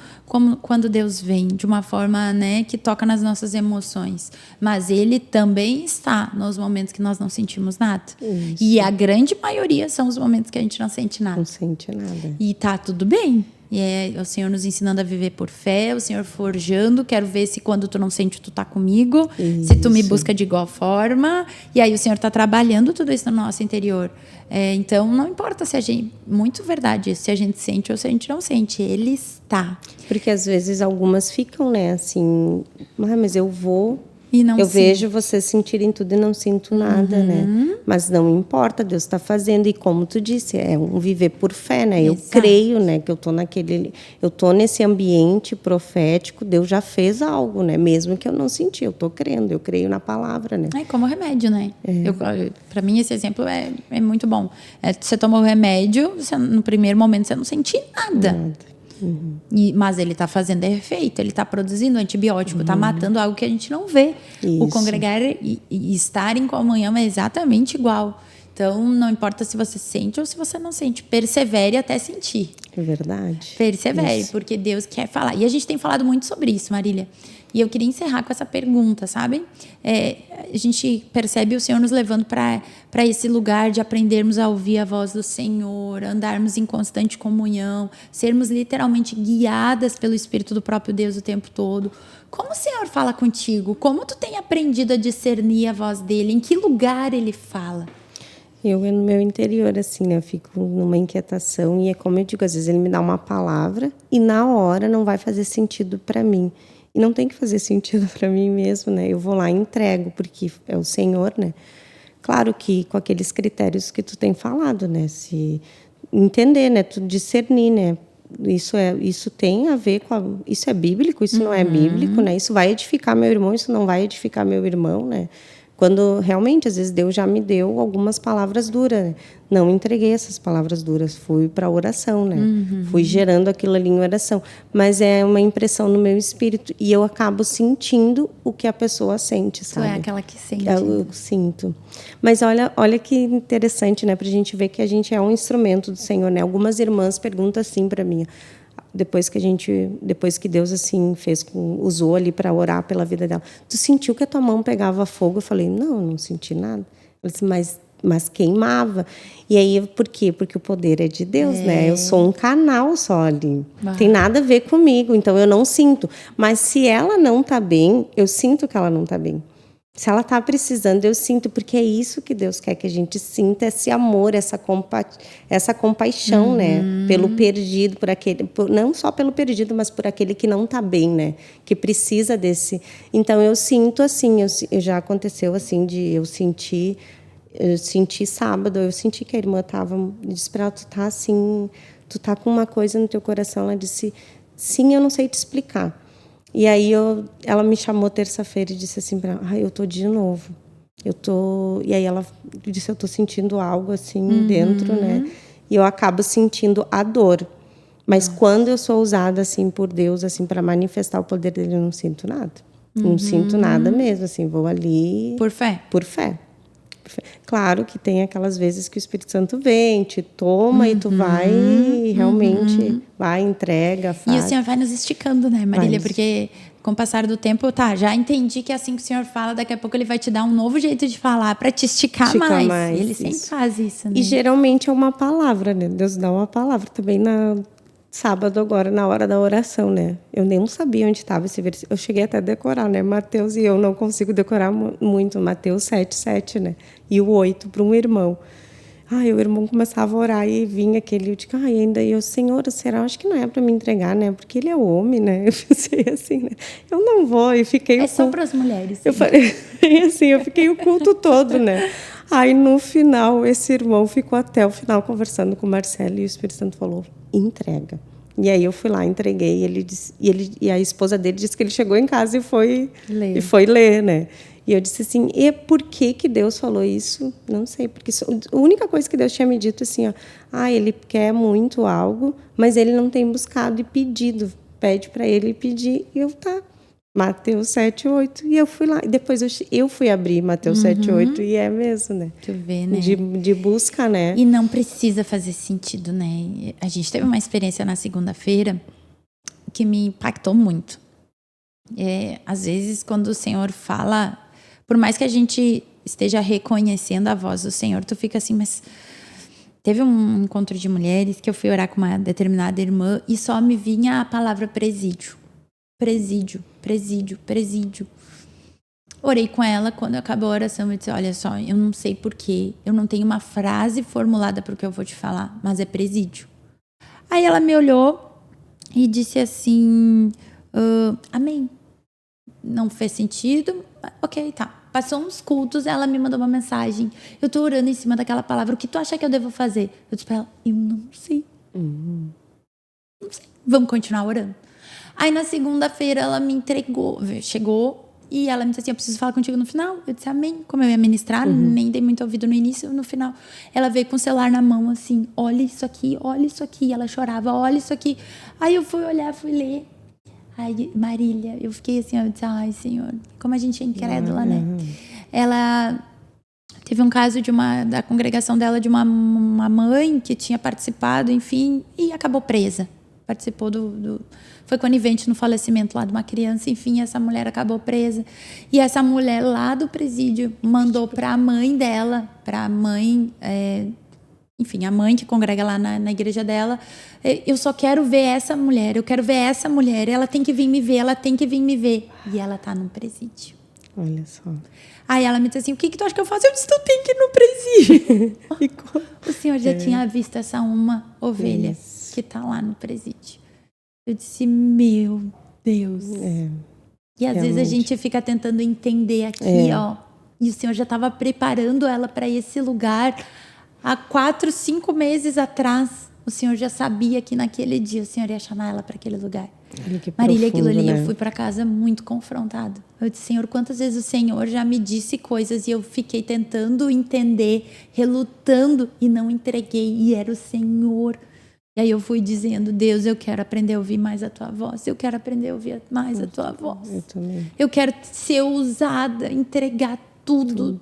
quando Deus vem de uma forma, né, que toca nas nossas emoções. Mas ele também está nos momentos que nós não sentimos nada. Isso. E a grande maioria são os momentos que a gente não sente nada. Não sente nada. E tá tudo bem. E é o Senhor nos ensinando a viver por fé, o Senhor forjando. Quero ver se quando tu não sente, tu tá comigo. Isso. Se tu me busca de igual forma. E aí o Senhor tá trabalhando tudo isso no nosso interior. Então, não importa se a gente... Muito verdade, se a gente sente ou se a gente não sente. Ele está. Porque às vezes algumas ficam, né, assim... mas eu vou... Eu vejo vocês sentirem tudo e não sinto nada, né? Mas não importa, Deus está fazendo. E como tu disse, é um viver por fé, né? Eu creio, né? Que eu tô nesse ambiente profético, Deus já fez algo, né? Mesmo que eu não senti, eu tô crendo, eu creio na palavra, né? É como remédio, né? Para mim, esse exemplo é muito bom. Você tomou o remédio, no primeiro momento você não sentiu nada. Mas ele está fazendo efeito, ele está produzindo antibiótico, está matando algo que a gente não vê. Isso. O congregar e estar em comunhão é exatamente igual. Então, não importa se você sente ou se você não sente, persevere até sentir. É verdade. Persevere, isso. Porque Deus quer falar. E a gente tem falado muito sobre isso, Marília. E eu queria encerrar com essa pergunta, sabe? A gente percebe o Senhor nos levando para esse lugar de aprendermos a ouvir a voz do Senhor, andarmos em constante comunhão, sermos literalmente guiadas pelo Espírito do próprio Deus o tempo todo. Como o Senhor fala contigo? Como tu tem aprendido a discernir a voz dele? Em que lugar ele fala? Eu no meu interior, assim, né? Eu fico numa inquietação e é como eu digo, às vezes ele me dá uma palavra e na hora não vai fazer sentido para mim. E não tem que fazer sentido para mim mesmo, né? Eu vou lá e entrego, porque é o Senhor, né? Claro que com aqueles critérios que tu tem falado, né? Se entender, né? Tu discernir, né? Isso tem a ver com isso é bíblico, isso não é bíblico, né? Isso vai edificar meu irmão, isso não vai edificar meu irmão, né? Quando realmente, às vezes, Deus já me deu algumas palavras duras, né? Não entreguei essas palavras duras, fui para a oração, né? Fui gerando aquilo ali em oração. Mas é uma impressão no meu espírito e eu acabo sentindo o que a pessoa sente, sabe? Tu é aquela que sente. Eu sinto. Mas olha que interessante, né? Pra gente ver que a gente é um instrumento do Senhor, né? Algumas irmãs perguntam assim para mim, depois que Deus assim usou ali para orar pela vida dela. Tu sentiu que a tua mão pegava fogo? Eu falei: não senti nada. Ela disse: mas queimava. E aí, por quê? Porque o poder é de Deus, né? Eu sou um canal só ali. Tem nada a ver comigo, então eu não sinto. Mas se ela não tá bem, eu sinto que ela não tá bem. Se ela está precisando, eu sinto, porque é isso que Deus quer que a gente sinta, esse amor, essa compaixão, né? Pelo perdido, não só pelo perdido, mas por aquele que não está bem, né? Que precisa desse. Então, eu sinto assim, já aconteceu assim, eu senti sábado, eu senti que a irmã disse para ela: tu tá assim, tu tá com uma coisa no teu coração. Ela disse: sim, eu não sei te explicar. E aí ela me chamou terça-feira e disse assim para ela: eu tô de novo. E aí ela disse: eu tô sentindo algo assim dentro, né? E eu acabo sentindo a dor. Mas quando eu sou usada assim por Deus assim para manifestar o poder dele, eu não sinto nada. Não sinto nada mesmo, assim, vou ali Por fé. Por fé. Claro que tem aquelas vezes que o Espírito Santo vem, te toma e tu vai realmente vai, entrega, faz. E o Senhor vai nos esticando, né, Marília? Porque com o passar do tempo, já entendi que é assim que o Senhor fala, daqui a pouco ele vai te dar um novo jeito de falar para te esticar mais. Ele sempre faz isso, né? E geralmente é uma palavra, né? Deus dá uma palavra também sábado agora, na hora da oração, né? Eu nem sabia onde estava esse versículo. Eu cheguei até a decorar, né? Mateus, e eu não consigo decorar muito. Mateus 7:7, né? E o 8 para um irmão. O irmão começava a orar e vinha aquele... Eu digo, ainda... E eu: Senhor, será? Acho que não é para me entregar, né? Porque ele é homem, né? Eu pensei assim, né? Eu não vou. E fiquei... só para as mulheres. Eu falei assim, eu fiquei o culto todo, né? Aí, no final, esse irmão ficou até o final conversando com o Marcelo e o Espírito Santo falou: entrega. E aí eu fui lá, entreguei, e a esposa dele disse que ele chegou em casa e foi ler, né? E eu disse assim: e por que Deus falou isso? Não sei, porque a única coisa que Deus tinha me dito assim, ele quer muito algo, mas ele não tem buscado e pedido. Pede para ele pedir. E eu, Mateus 7:8. E eu fui lá. E depois eu fui abrir Mateus 7:8 e é mesmo, né? Tu vê, né? De busca, né? E não precisa fazer sentido, né? A gente teve uma experiência na segunda-feira que me impactou muito. Às vezes, quando o Senhor fala, por mais que a gente esteja reconhecendo a voz do Senhor, tu fica assim, mas... Teve um encontro de mulheres que eu fui orar com uma determinada irmã e só me vinha a palavra presídio. Presídio, presídio, presídio. Orei com ela, quando acabou a oração, eu disse: olha só, eu não sei porquê, eu não tenho uma frase formulada para o que eu vou te falar, mas é presídio. Aí ela me olhou e disse assim: amém. Não fez sentido, ok, tá. Passou uns cultos, ela me mandou uma mensagem: eu tô orando em cima daquela palavra, o que tu acha que eu devo fazer? Eu disse pra ela: eu não sei. Não sei, vamos continuar orando. Aí na segunda-feira ela me entregou, chegou e ela me disse assim: eu preciso falar contigo no final. Eu disse amém. Como eu ia ministrar, nem dei muito ouvido no início, no final ela veio com o celular na mão assim: olha isso aqui, olha isso aqui. Ela chorava: olha isso aqui. Aí eu fui olhar, fui ler. Aí, Marília, eu fiquei assim, eu disse: ai, Senhor, como a gente é incrédula, né? Ela teve um caso da congregação dela, de uma mãe que tinha participado, enfim, e acabou presa. Participou foi conivente no falecimento lá de uma criança, enfim, essa mulher acabou presa. E essa mulher lá do presídio mandou para a mãe dela, para a mãe, enfim, a mãe que congrega lá na igreja dela: eu só quero ver essa mulher, eu quero ver essa mulher, ela tem que vir me ver, ela tem que vir me ver. E ela tá num presídio. Olha só. Aí ela me disse assim, o que tu acha que eu faço? Eu disse, tu tem que ir no presídio. O Senhor já tinha visto essa uma ovelha que tá lá no presídio. Eu disse, meu Deus. E às vezes a gente fica tentando entender aqui, ó. E o Senhor já estava preparando ela para esse lugar há 4, 5 meses atrás. O Senhor já sabia que naquele dia o Senhor ia chamar ela para aquele lugar. Marília, aquilo ali, né? Eu fui para casa muito confrontada. Eu disse, Senhor, quantas vezes o Senhor já me disse coisas e eu fiquei tentando entender, relutando e não entreguei. E era o Senhor. E aí eu fui dizendo, Deus, eu quero aprender a ouvir mais a tua voz. Eu quero aprender a ouvir mais a tua voz. Eu também. Eu quero ser ousada, entregar tudo.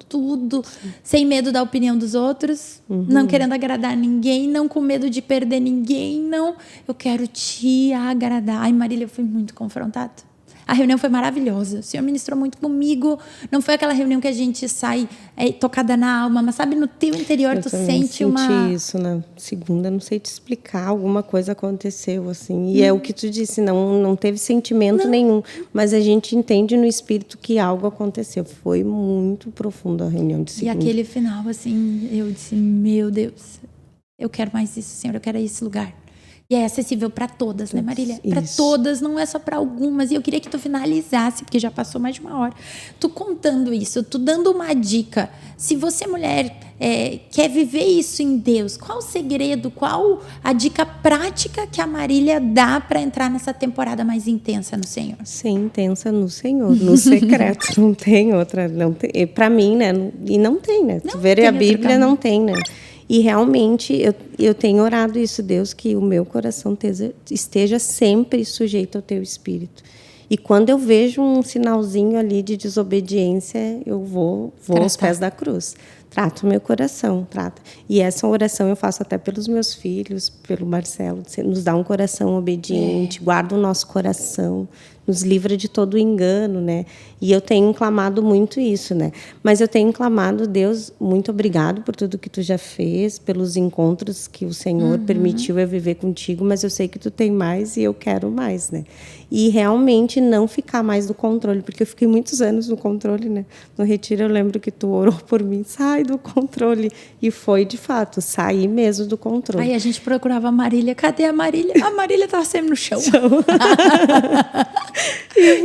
Sem medo da opinião dos outros. Não querendo agradar ninguém. Não com medo de perder ninguém. Não, eu quero te agradar. Ai, Marília, eu fui muito confrontada. A reunião foi maravilhosa. O Senhor ministrou muito comigo. Não foi aquela reunião que a gente sai tocada na alma, mas sabe, no teu interior tu sente uma... Eu senti isso na segunda, não sei te explicar, alguma coisa aconteceu, assim. E é o que tu disse, não teve sentimento nenhum, mas a gente entende no espírito que algo aconteceu. Foi muito profundo a reunião de segunda. E aquele final, assim, eu disse, meu Deus, eu quero mais isso, Senhor, eu quero esse lugar. E é acessível para todas, né, Marília? Para todas, não é só para algumas. E eu queria que tu finalizasse, porque já passou mais de 1 hora. Tu contando isso, tu dando uma dica. Se você, mulher, quer viver isso em Deus, qual o segredo, qual a dica prática que a Marília dá para entrar nessa temporada mais intensa no Senhor? Ser intensa no Senhor, no secreto. Não tem outra. Para mim, né? E não tem, né? Tu ver a Bíblia, não tem, né? E realmente eu tenho orado isso, Deus, que o meu coração esteja sempre sujeito ao teu espírito. E quando eu vejo um sinalzinho ali de desobediência, eu vou aos pés da cruz. Trato o meu coração, trata. E essa oração eu faço até pelos meus filhos, pelo Marcelo, nos dá um coração obediente, guarda o nosso coração, nos livra de todo o engano, né? E eu tenho clamado muito isso, né? Mas eu tenho clamado, Deus, muito obrigado por tudo que tu já fez, pelos encontros que o Senhor permitiu eu viver contigo, mas eu sei que tu tem mais e eu quero mais, né? E realmente não ficar mais no controle, porque eu fiquei muitos anos no controle, né? No retiro eu lembro que tu orou por mim, sai do controle. E foi, de fato, sair mesmo do controle. Aí a gente procurava a Marília, cadê a Marília? A Marília estava sempre no chão.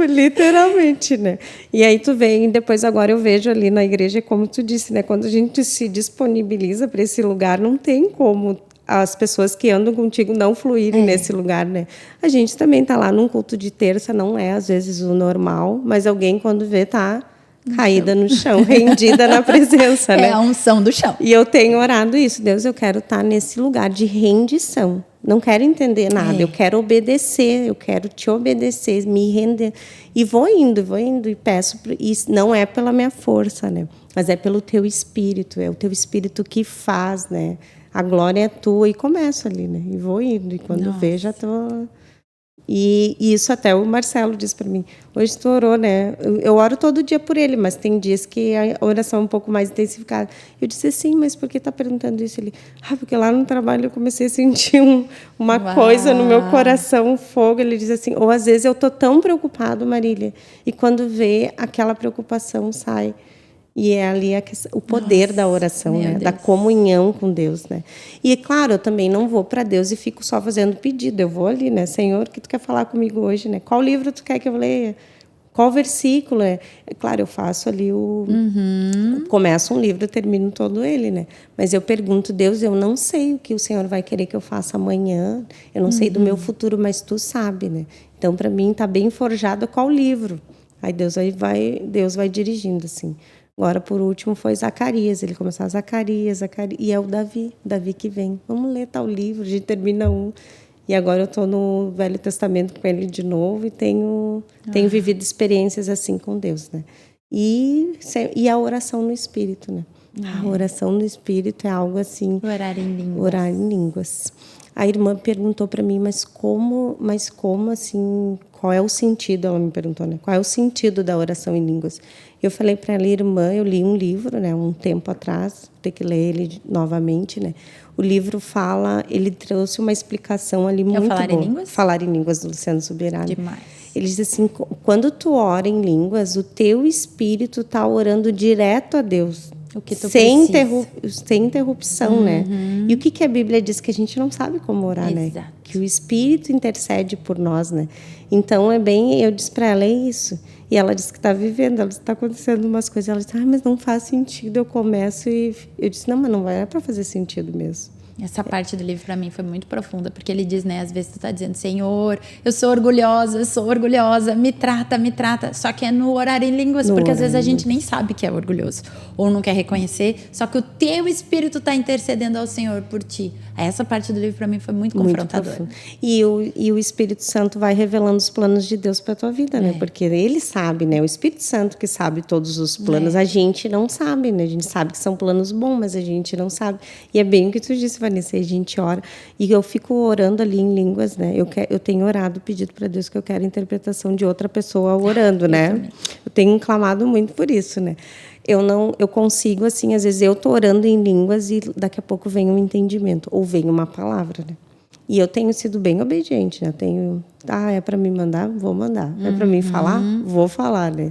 Literalmente, né? E aí tu vem, depois agora eu vejo ali na igreja, como tu disse, né? Quando a gente se disponibiliza para esse lugar, não tem como as pessoas que andam contigo não fluírem nesse lugar, né? A gente também tá lá num culto de terça, não é às vezes o normal, mas alguém quando vê tá caída no chão, rendida na presença, né? É a unção do chão. E eu tenho orado isso, Deus, eu quero estar nesse lugar de rendição. Não quero entender nada, eu quero obedecer, eu quero te obedecer, me render. E vou indo e peço. E não é pela minha força, né? Mas é pelo teu espírito, é o teu espírito que faz, né? A glória é tua. E começo ali, né? E vou indo. E quando vejo, já estou... E isso até o Marcelo disse para mim, hoje tu orou, né? Eu oro todo dia por ele, mas tem dias que a oração é um pouco mais intensificada. Eu disse assim, mas por que tá perguntando isso? Ele, porque lá no trabalho eu comecei a sentir uma coisa no meu coração, um fogo. Ele diz assim, ou às vezes eu tô tão preocupado, Marília, e quando vê, aquela preocupação sai. E é ali o poder da oração, né? Da comunhão com Deus, né? E, claro, eu também não vou para Deus e fico só fazendo pedido. Eu vou ali, né? Senhor, o que tu quer falar comigo hoje, né? Qual livro tu quer que eu leia? Qual versículo? Claro, eu faço ali começo um livro, termino todo ele, né? Mas eu pergunto, Deus, eu não sei o que o Senhor vai querer que eu faça amanhã. Eu não sei do meu futuro, mas tu sabe, né? Então, para mim, tá bem forjado qual livro. Aí Deus vai dirigindo, assim. Agora, por último, foi Zacarias. Ele começou a Zacarias, e é o Davi que vem. Vamos ler tal livro, a gente termina um. E agora eu estou no Velho Testamento com ele de novo e tenho vivido experiências assim com Deus, né? E a oração no Espírito, né? A oração no Espírito é algo assim... Orar em línguas. Orar em línguas. A irmã perguntou para mim, mas como assim, qual é o sentido? Ela me perguntou, né? Qual é o sentido da oração em línguas? Eu falei para ela, irmã, eu li um livro, né? Um tempo atrás, vou ter que ler ele novamente, né? O livro ele trouxe uma explicação ali muito boa. Falar em Línguas? Falar em Línguas, do Luciano Subirá. Demais. Ele diz assim, quando tu ora em línguas, o teu espírito está orando direto a Deus. O que tu sem interrupção, né? E o que a Bíblia diz? Que a gente não sabe como orar, né? Que o Espírito intercede por nós, né? Então, eu disse para ela, é isso. E ela disse que está vivendo, ela está acontecendo umas coisas. Ela disse, mas não faz sentido. Eu começo e eu disse, não, mas não vai para fazer sentido mesmo. Essa parte do livro para mim foi muito profunda, porque ele diz, né, às vezes tu tá dizendo, Senhor, eu sou orgulhosa, me trata, só que é no orar em línguas, porque às vezes a gente nem sabe que é orgulhoso, ou não quer reconhecer, só que o teu espírito tá intercedendo ao Senhor por ti. Essa parte do livro para mim foi muito confrontadora. E o Espírito Santo vai revelando os planos de Deus para tua vida, né? Porque ele sabe, né? O Espírito Santo que sabe todos os planos, a gente não sabe, né? A gente sabe que são planos bons, mas a gente não sabe. E é bem o que tu disse, Vanessa, a gente ora, e eu fico orando ali em línguas, né? Eu tenho orado, pedido para Deus que eu quero a interpretação de outra pessoa orando, né? Eu tenho clamado muito por isso, né? Eu consigo, assim, às vezes eu tô orando em línguas e daqui a pouco vem um entendimento, ou vem uma palavra, né? E eu tenho sido bem obediente, né? É para mim mandar? Vou mandar. É para mim falar? Vou falar, né?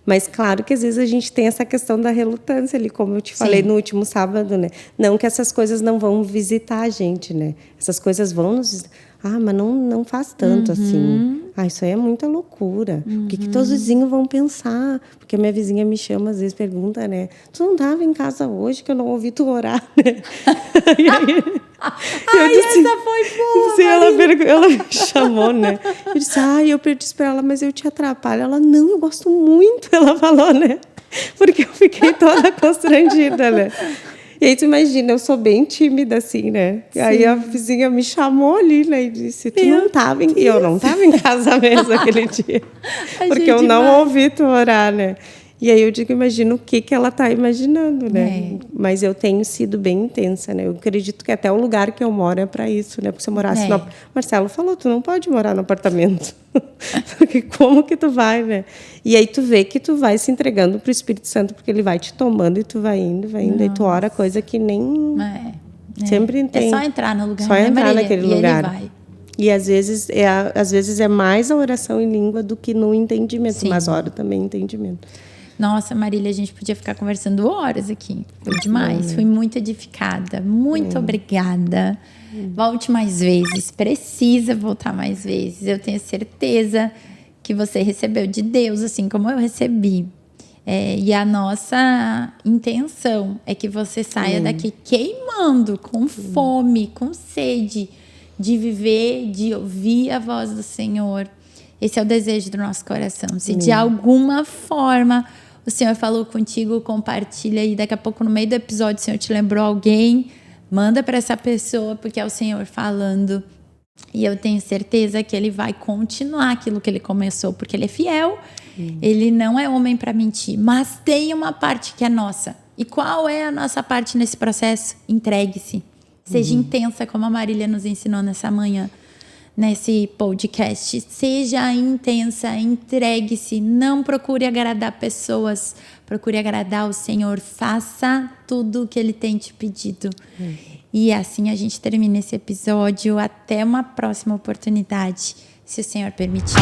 Mas claro que às vezes a gente tem essa questão da relutância ali, como eu te falei no último sábado, né? Não que essas coisas não vão visitar a gente, né? Essas coisas vão nos visitar. Mas não faz tanto assim. Isso aí é muita loucura. O que todos os vizinhos vão pensar? Porque a minha vizinha me chama, às vezes pergunta, né? Tu não estava em casa hoje que eu não ouvi tu orar, né? Essa foi boa! Sim, ela me chamou, né? Eu disse, eu disse pra ela, mas eu te atrapalho. Ela, não, eu gosto muito, ela falou, né? Porque eu fiquei toda constrangida, né? E aí tu imagina, eu sou bem tímida, assim, né? Sim. Aí a vizinha me chamou ali, né? E disse, tu não estava em... E eu não estava em casa mesmo aquele dia. Porque eu não ouvi tu orar, né? E aí eu digo, imagino o que ela está imaginando, né? Mas eu tenho sido bem intensa, né? Eu acredito que até o lugar que eu moro é para isso, né? Porque se eu morasse no... Marcelo falou, tu não pode morar no apartamento. Porque como que tu vai, né? E aí tu vê que tu vai se entregando pro Espírito Santo, porque ele vai te tomando e tu vai indo. E tu ora coisa que nem... Sempre tem. É só entrar no lugar, só né, entrar Marília? naquele lugar. Ele vai. E às vezes é mais a oração em língua do que no entendimento. Sim. Mas ora também entendimento. Nossa, Marília, a gente podia ficar conversando horas aqui. Foi demais. Fui muito edificada. Muito obrigada. Volte mais vezes. Precisa voltar mais vezes. Eu tenho certeza que você recebeu de Deus, assim como eu recebi. E a nossa intenção é que você saia daqui queimando, com fome, com sede, de viver, de ouvir a voz do Senhor. Esse é o desejo do nosso coração. Se de alguma forma o Senhor falou contigo, compartilha aí. Daqui a pouco, no meio do episódio, o Senhor te lembrou alguém, manda para essa pessoa, porque é o Senhor falando. E eu tenho certeza que Ele vai continuar aquilo que Ele começou, porque Ele é fiel. Ele não é homem para mentir, mas tem uma parte que é nossa. E qual é a nossa parte nesse processo? Entregue-se. Seja intensa, como a Marília nos ensinou nessa manhã, nesse podcast. Seja intensa, entregue-se, não procure agradar pessoas, procure agradar o Senhor, faça tudo o que Ele tem te pedido. E assim a gente termina esse episódio. Até uma próxima oportunidade, se o Senhor permitir.